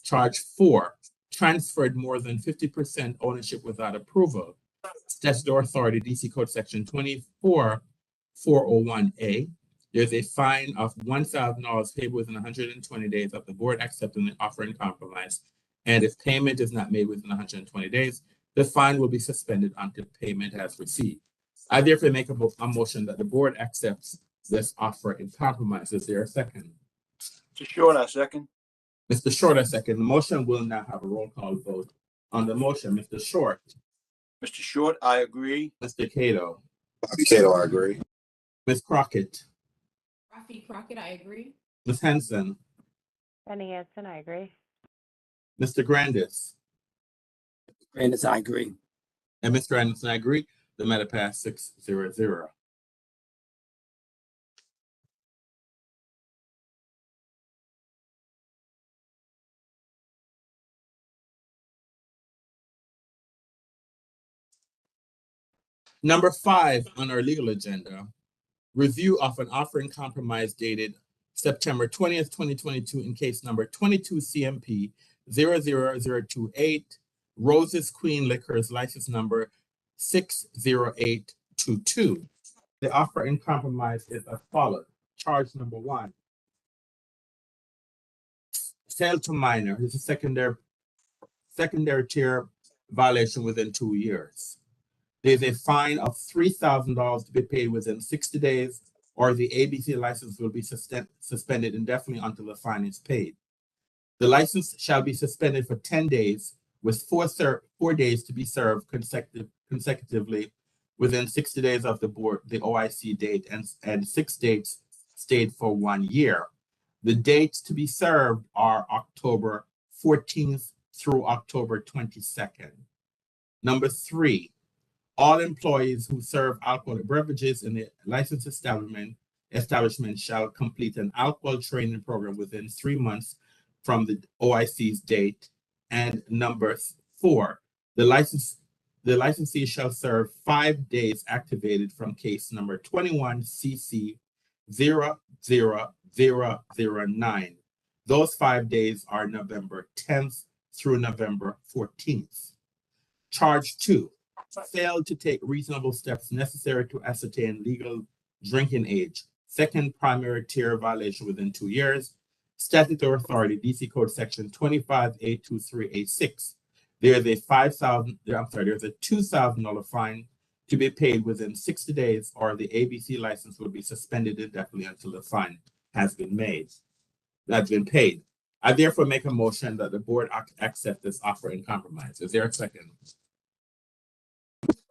Charge 4, transferred more than 50% ownership without approval. Statutory authority, DC Code Section 24401A. There's a fine of $1,000 payable within 120 days of the board accepting the offer in compromise. And if payment is not made within 120 days, the fine will be suspended until payment has received. I therefore make a motion that the board accepts this offer in compromise. Is there a second? Mr. Short, I second. Mr. Short, I second. The motion will now have a roll call vote on the motion. Mr. Short. Mr. Short, I agree. Mr. Cato. Dr. Cato, I agree. Ms. Crockett. Rafi Crockett, I agree. Ms. Henson, Jenny Hansen, I agree. Mr. Grandis, Grandis, I agree. and Mr. Anderson, I agree. The matter passed 6-0. Number 5 on our legal agenda, review of an offer in compromise dated September 20th, 2022 in case number 22 CMP 00028, Roses Queen Liquors license number 60822. The offer in compromise is as follows. Charge number 1. Sale to minor is a secondary tier violation within 2 years. There's a fine of $3,000 to be paid within 60 days, or the ABC license will be suspended indefinitely until the fine is paid. The license shall be suspended for 10 days, with 4 days to be served consecutively within 60 days of the OIC date, and 6 dates stayed for 1 year. The dates to be served are October 14th through October 22nd. Number 3, all employees who serve alcoholic beverages in the licensed establishment shall complete an alcohol training program within 3 months from the OIC's date. And number 4, the licensee shall serve 5 days activated from case number 21 CC 00009. Those 5 days are November 10th through November 14th. Charge 2, failed to take reasonable steps necessary to ascertain legal drinking age. Second primary tier violation within 2 years. Statutory authority, DC Code Section 25A23A6. There's a $2,000 fine to be paid within 60 days, or the ABC license will be suspended indefinitely until the fine has been paid. I therefore make a motion that the board accept this offer in compromise. Is there a second?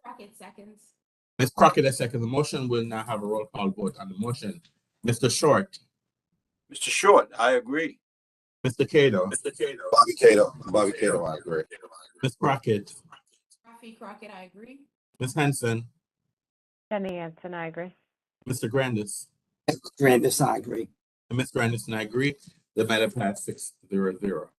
Crockett seconds. Ms. Crockett has seconded the motion. We'll now have a roll call vote on the motion. Mr. Short. Mr. Short, I agree. Mr. Cato. Bobby Cato, I agree. Ms. Crockett. Rafi Crockett, I agree. Ms. Henson. Jenny Hansen, I agree. Mr. Grandis. Grandis, I agree. And Ms. Grandis and I agree. The matter passed 6-0.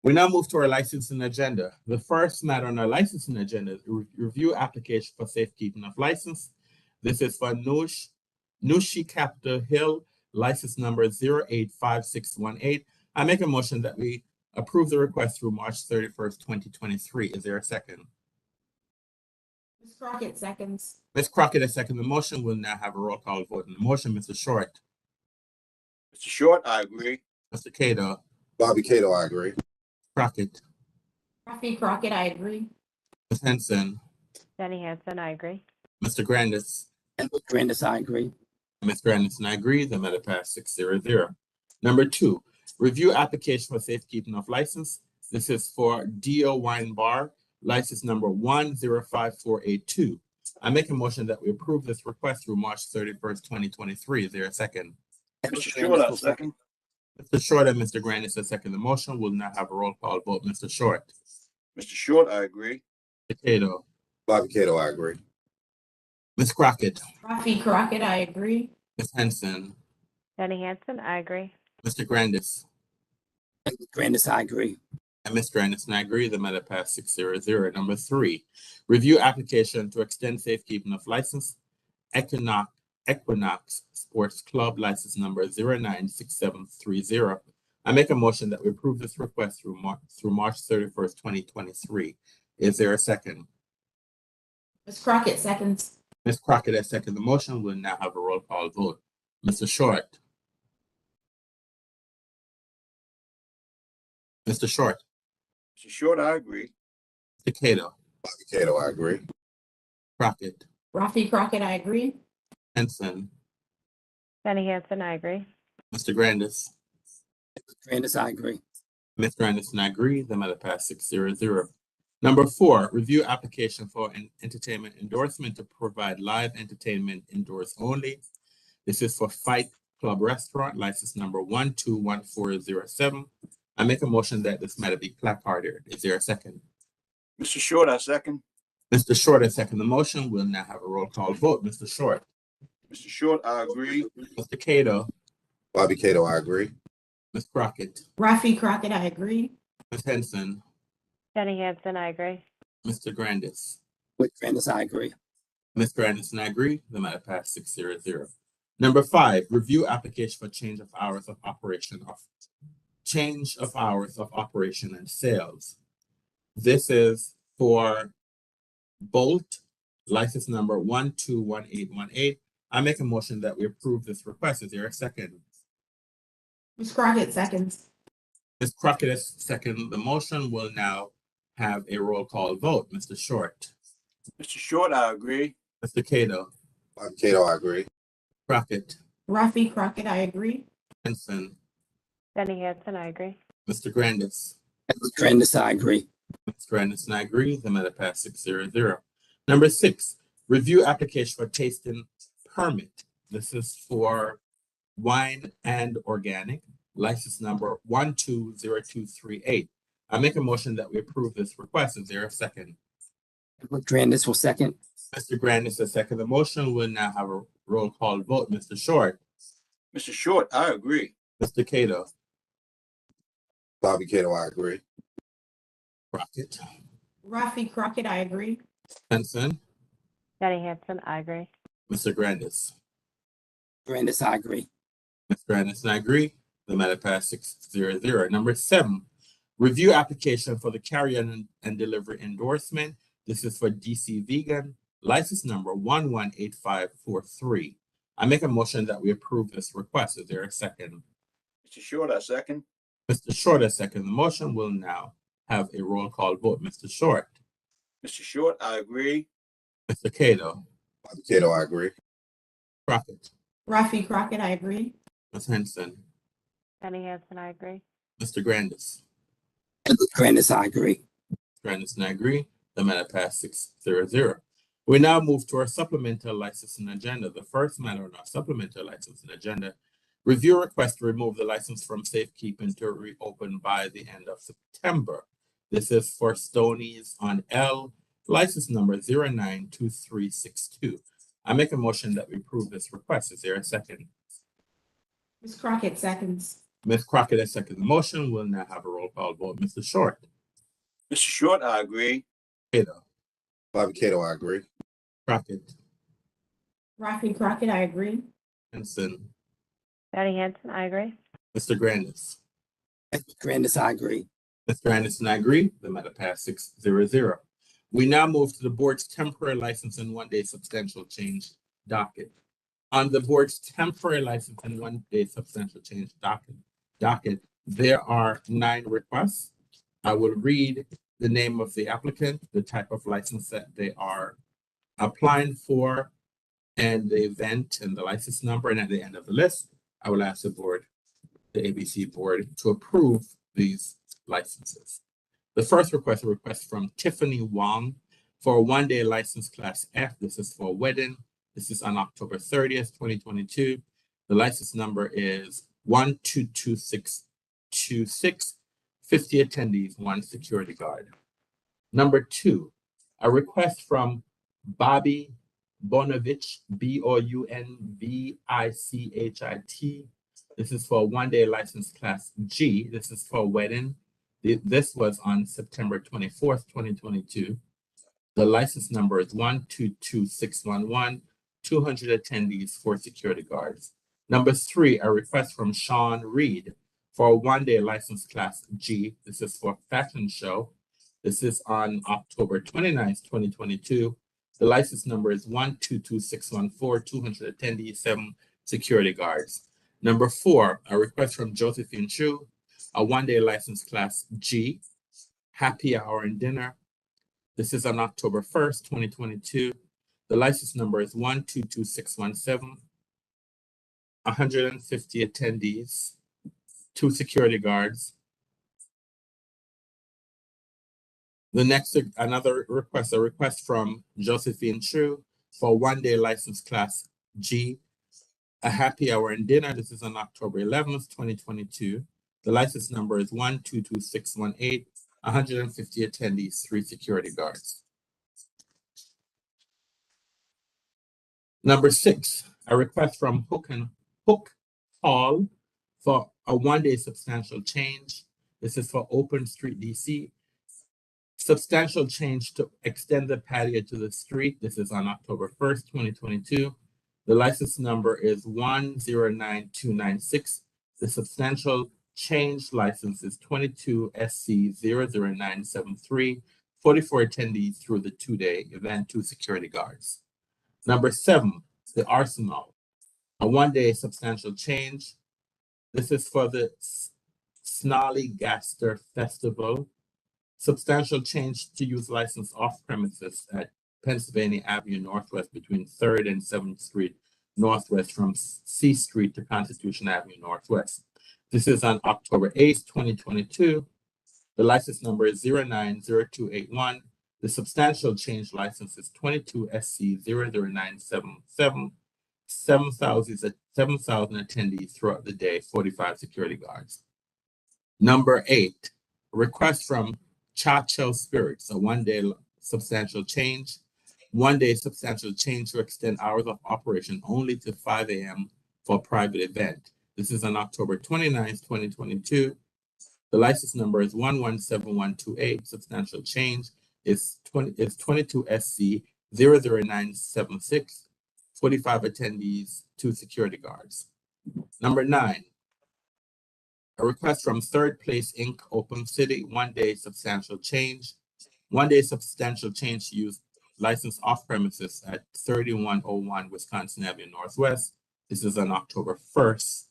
We now move to our licensing agenda. The first matter on our licensing agenda is review application for safekeeping of license. This is for Nushi Capitol Hill, license number 085618. I make a motion that we approve the request through March 31st, 2023. Is there a second? Ms. Crockett seconds. Ms. Crockett has seconded the motion. We'll now have a roll call vote on the motion. Mr. Short. Mr. Short, I agree. Mr. Cato. Bobby Cato, I agree. Crockett. Rafi Crockett, I agree. Ms. Henson. Jenny Hansen, I agree. Mr. Grandis. And with Grandis, I agree. Ms. Grandis and I agree. The matter passed 6-0. Number 2, review application for safekeeping of license. This is for Dio Wine Bar, license number 105482. I make a motion that we approve this request through March 31st, 2023. Is there a second? Mr. Short, I second. Mr. Short and Mr. Grandis has seconded the motion. We'll now have a roll call vote. Mr. Short. Mr. Short, I agree. Mr. Cato. Bobby Cato, I agree. Ms. Crockett. Rafi Crockett, I agree. Ms. Henson. Jenny Hansen, I agree. Mr. Grandis. And with Grandis, I agree. And Ms. Grandis and I agree. The matter passed 6-0. Number 3, review application to extend safekeeping of license. Equinox Sports Club, license number 096730. I make a motion that we approve this request through March 31st, 2023. Is there a second? Ms. Crockett seconds. Ms. Crockett has seconded the motion. We'll now have a roll call vote. Mr. Short. Mr. Short. Mr. Short, I agree. Mr. Cato. Bobby Cato, I agree. Crockett. Rafi Crockett, I agree. Henson. Jenny Hansen, I agree. Mr. Grandis. Grandis, I agree. Ms. Grandis and I agree. The matter passed 6-0. Number 4, review application for an entertainment endorsement to provide live entertainment indoors only. This is for Fight Club Restaurant, license number 121407. I make a motion that this matter be placarded. Is there a second? Mr. Short, I second. Mr. Short has seconded the motion. We'll now have a roll call vote. Mr. Short. Mr. Short, I agree. Mr. Cato. Bobby Cato, I agree. Ms. Crockett. Rafi Crockett, I agree. Ms. Henson. Jenny Hansen, I agree. Mr. Grandis. With Grandis, I agree. Ms. Grandis and I agree. The matter passed 6-0. Number 5, review application for change of hours of operation and sales. This is for Bolt, license number 121818. I make a motion that we approve this request. Is there a second? Ms. Crockett seconds. Ms. Crockett has seconded the motion. Will now have a roll call vote. Mr. Short. Mr. Short, I agree. Mr. Cato. Bobby Cato, I agree. Crockett. Rafi Crockett, I agree. Henson. Jenny Hansen, I agree. Mr. Grandis. With Grandis, I agree. Ms. Grandis and I agree. The matter passed 6-0. Number 6, review application for tasting permit. This is for Wine and Organic, license number 120238. I make a motion that we approve this request. Is there a second? With Grandis will second. Mr. Grandis has seconded the motion. We'll now have a roll call vote. Mr. Short. Mr. Short, I agree. Mr. Cato. Bobby Cato, I agree. Crockett. Rafi Crockett, I agree. Henson. Jenny Hansen, I agree. Mr. Grandis. Grandis, I agree. Ms. Grandis and I agree. The matter passed 6-0. Number 7, review application for the carrier and delivery endorsement. This is for DC Vegan, license number 118543. I make a motion that we approve this request. Is there a second? Mr. Short, I second. Mr. Short has seconded the motion. We'll now have a roll call vote. Mr. Short. Mr. Short, I agree. Mr. Cato. Bobby Cato, I agree. Crockett. Rafi Crockett, I agree. Ms. Henson. Jenny Hansen, I agree. Mr. Grandis. With Grandis, I agree. Grandis and I agree. The matter passed 6-0. We now move to our supplemental licensing agenda. The first matter on our supplemental licensing agenda, review request to remove the license from safekeeping to reopen by the end of September. This is for Stoney's on L, license number 092362. I make a motion that we approve this request. Is there a second? Ms. Crockett seconds. Ms. Crockett has seconded the motion. We'll now have a roll call vote. Mr. Short. Mr. Short, I agree. Cato. Bobby Cato, I agree. Crockett. Rafi Crockett, I agree. Henson. Jenny Hansen, I agree. Mr. Grandis. With Grandis, I agree. Mr. Anderson, I agree. The matter passed 6-0. We now move to the board's temporary license and one-day substantial change docket. On the board's temporary license and one-day substantial change docket, there are 9 requests. I will read the name of the applicant, the type of license that they are applying for, and the event and the license number. And at the end of the list, I will ask the board, the ABC board, to approve these licenses. The first request, a request from Tiffany Wong for a one-day license class F. This is for a wedding. This is on October 30th, 2022. The license number is 122626, 50 attendees, 1 security guard. Number 2, a request from Bobby Bonovich, Bounvichit. This is for a one-day license class G. This is for a wedding. This was on September 24th, 2022. The license number is 122611, 200 attendees, 4 security guards. Number 3, a request from Sean Reed for a one-day license class G. This is for a fashion show. This is on October 29th, 2022. The license number is 122614, 200 attendees, 7 security guards. Number 4, a request from Josephine Chu, a one-day license class G, happy hour and dinner. This is on October 1st, 2022. The license number is 122617, 150 attendees, 2 security guards. The next, a request from Josephine True for one-day license class G, a happy hour and dinner. This is on October 11th, 2022. The license number is 122618, 150 attendees, 3 security guards. Number 6, a request from Hook Hall for a one-day substantial change. This is for Open Street DC. Substantial change to extend the patio to the street. This is on October 1st, 2022. The license number is 109296. The substantial change license is 22 SC 00973. 44 attendees through the 2-day event, 2 security guards. Number 7, the Arsenal, a one-day substantial change. This is for the Snollygaster Festival. Substantial change to use license off premises at Pennsylvania Avenue Northwest between 3rd and 7th Street Northwest from C Street to Constitution Avenue Northwest. This is on October 8th, 2022. The license number is 090281. The substantial change license is 22 SC 00977. 7,000 attendees throughout the day, 45 security guards. Number 8, request from Chacho Spirits, a one-day substantial change. One-day substantial change to extend hours of operation only to 5 a.m. for a private event. This is on October 29th, 2022. The license number is 117128. Substantial change is 22 SC 00976. 45 attendees, 2 security guards. Number 9, a request from Third Place Inc. Open City, one-day substantial change. One-day substantial change to use license off premises at 3101 Wisconsin Avenue Northwest. This is on October 1st.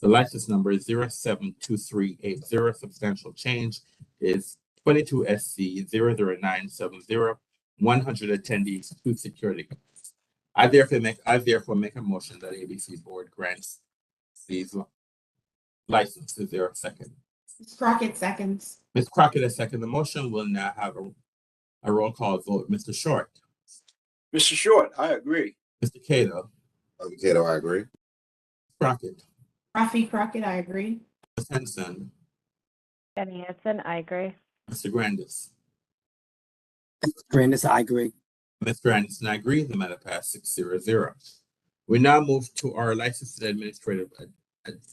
The license number is 072380. Substantial change is 22 SC 00970. 100 attendees, 2 security guards. I therefore make a motion that ABC Board grants these licenses. Is there a second? Ms. Crockett seconds. Ms. Crockett has seconded the motion. We'll now have a roll call vote. Mr. Short. Mr. Short, I agree. Mr. Cato. Cato, I agree. Crockett. Rafi Crockett, I agree. Ms. Henson. Jenny Hansen, I agree. Mr. Grandis. Grandis, I agree. Ms. Grandis, I agree. The matter passed 6-0. We now move to our licensed administrative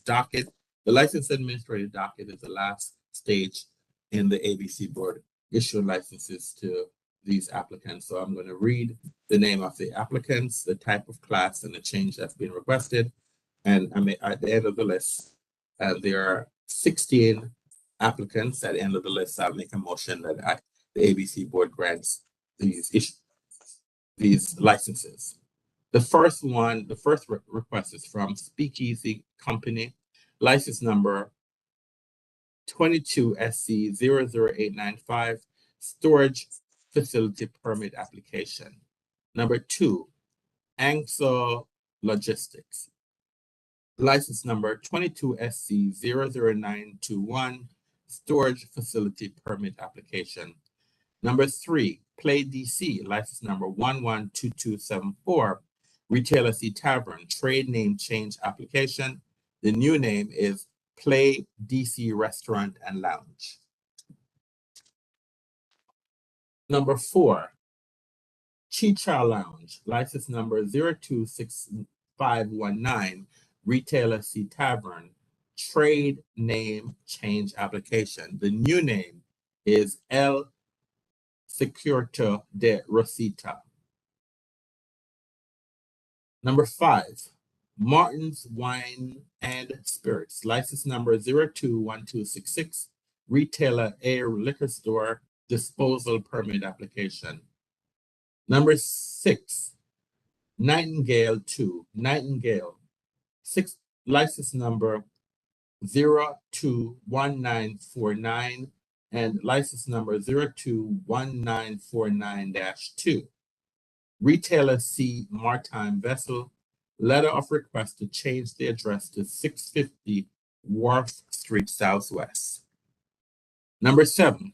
docket. The licensed administrative docket is the last stage in the ABC Board issuing licenses to these applicants. So I'm going to read the name of the applicants, the type of class, and the change that's been requested. And at the end of the list, there are 16 applicants. At the end of the list, I'll make a motion that the ABC Board grants these licenses. The first request is from Speakeasy Company, license number 22 SC 00895, storage facility permit application. Number 2, Angso Logistics, license number 22 SC 00921, storage facility permit application. Number 3, Play DC, license number 112274, Retailer C Tavern, trade name change application. The new name is Play DC Restaurant and Lounge. Number 4, Chicha Lounge, license number 026519, Retailer C Tavern, trade name change application. The new name is El Securito de Rosita. Number 5, Martin's Wine and Spirits, license number 021266, Retailer A Liquor Store, disposal permit application. Number 6, Nightingale 2, Nightingale, license number 021949 and license number 021949-2. Retailer C Maritime Vessel, letter of request to change the address to 650 Wharf Street Southwest. Number 7,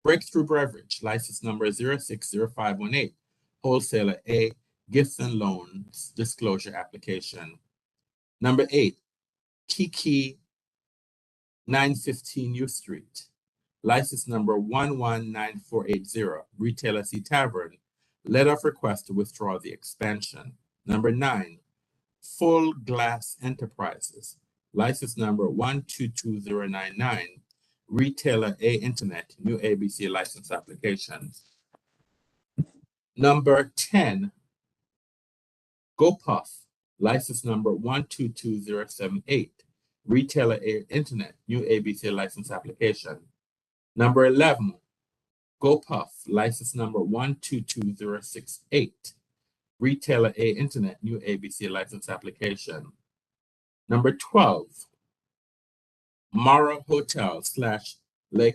Breakthrough Beverage, license number 060518, wholesaler A, gifts and loans disclosure application. Number 8, Kiki 915 U Street, license number 119480, retailer C Tavern, letter of request to withdraw the expansion. Number 9, Full Glass Enterprises, license number 122099, retailer A Internet, new ABC license application. Number 10, GoPuff, license number 122078, retailer A Internet, new ABC license application. Number 11, GoPuff, license number 122068, retailer A Internet, new ABC license application. Number 12, Mara Hotel / Le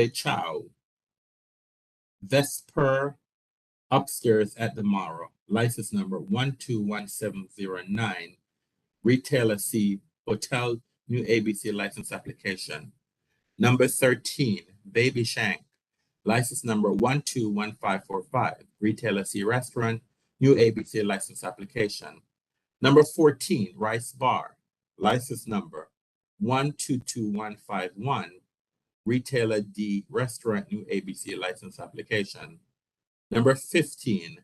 Chow, Vesper upstairs at the Mara, license number 121709, retailer C Hotel, new ABC license application. Number 13, Baby Shank, license number 121545, retailer C Restaurant, new ABC license application. Number 14, Rice Bar, license number 122151, retailer D Restaurant, new ABC license application. Number 15,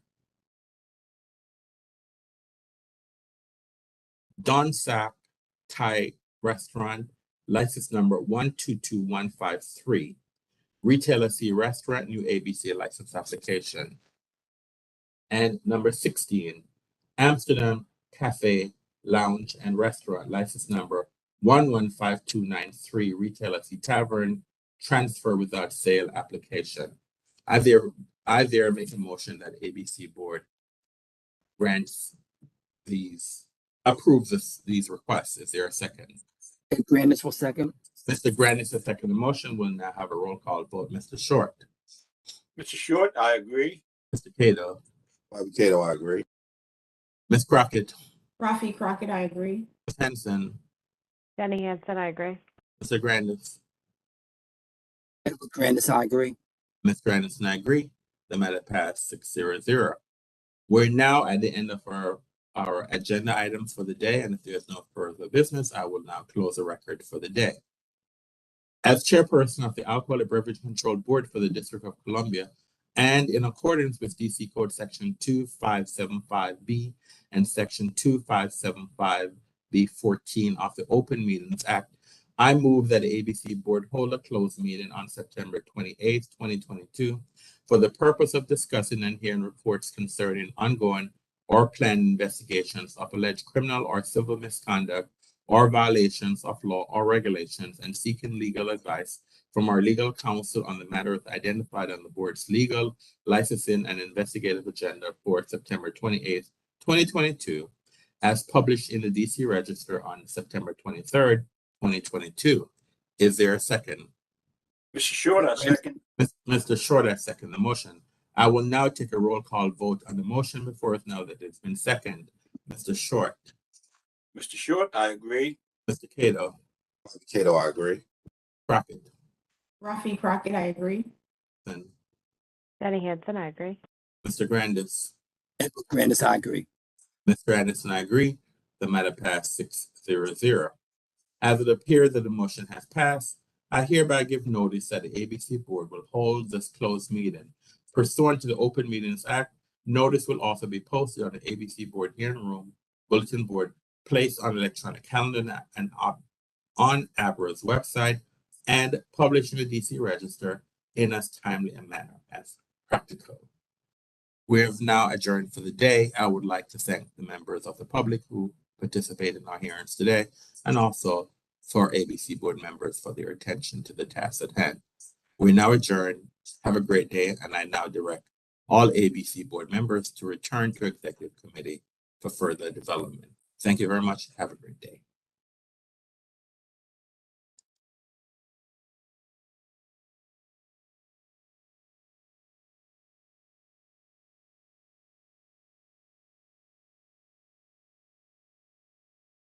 Don Sap Thai Restaurant, license number 122153, retailer C Restaurant, new ABC license application. And number 16, Amsterdam Cafe, Lounge and Restaurant, license number 115293, retailer C Tavern, transfer without sale application. I there make a motion that ABC board approves these requests. Is there a second? Grandis will second. Mr. Grandis has seconded the motion. We'll now have a roll call vote. Mr. Short. Mr. Short, I agree. Mr. Cato. Bobby Cato, I agree. Ms. Crockett. Rafi Crockett, I agree. Ms. Henson. Jenny Hansen, I agree. Mr. Grandis. Edward Grandis, I agree. Ms. Grandis and I agree. The matter passed 6-0. We're now at the end of our agenda items for the day, and if there's no further business, I will now close the record for the day. As chairperson of the Alcoholic Beverage Control Board for the District of Columbia, and in accordance with DC Code Section 2575B and Section 2575B14 of the Open Meetings Act, I move that the ABC Board hold a closed meeting on September 28, 2022, for the purpose of discussing and hearing reports concerning ongoing or planned investigations of alleged criminal or civil misconduct or violations of law or regulations, and seeking legal advice from our legal counsel on the matters identified on the board's legal, licensing, and investigative agenda for September 28, 2022, as published in the DC Register on September 23rd, 2022. Is there a second? Mr. Short, I second. Mr. Short, I second the motion. I will now take a roll call vote on the motion before us now that it's been seconded. Mr. Short. Mr. Short, I agree. Mr. Cato. Bobby Cato, I agree. Crockett. Rafi Crockett, I agree. And Jenny Hansen, I agree. Mr. Grandis. Edward Grandis, I agree. Ms. Grandis and I agree. The matter passed 6-0. As it appears that the motion has passed, I hereby give notice that the ABC Board will hold this closed meeting. Pursuant to the Open Meetings Act, notice will also be posted on the ABC Board hearing room bulletin board, placed on electronic calendar and on ABRA's website, and published in the DC Register in as timely a manner as practical. We have now adjourned for the day. I would like to thank the members of the public who participated in our hearings today, and also for ABC Board members for their attention to the task at hand. We now adjourn. Have a great day, and I now direct all ABC Board members to return to Executive Committee for further development. Thank you very much. Have a great day.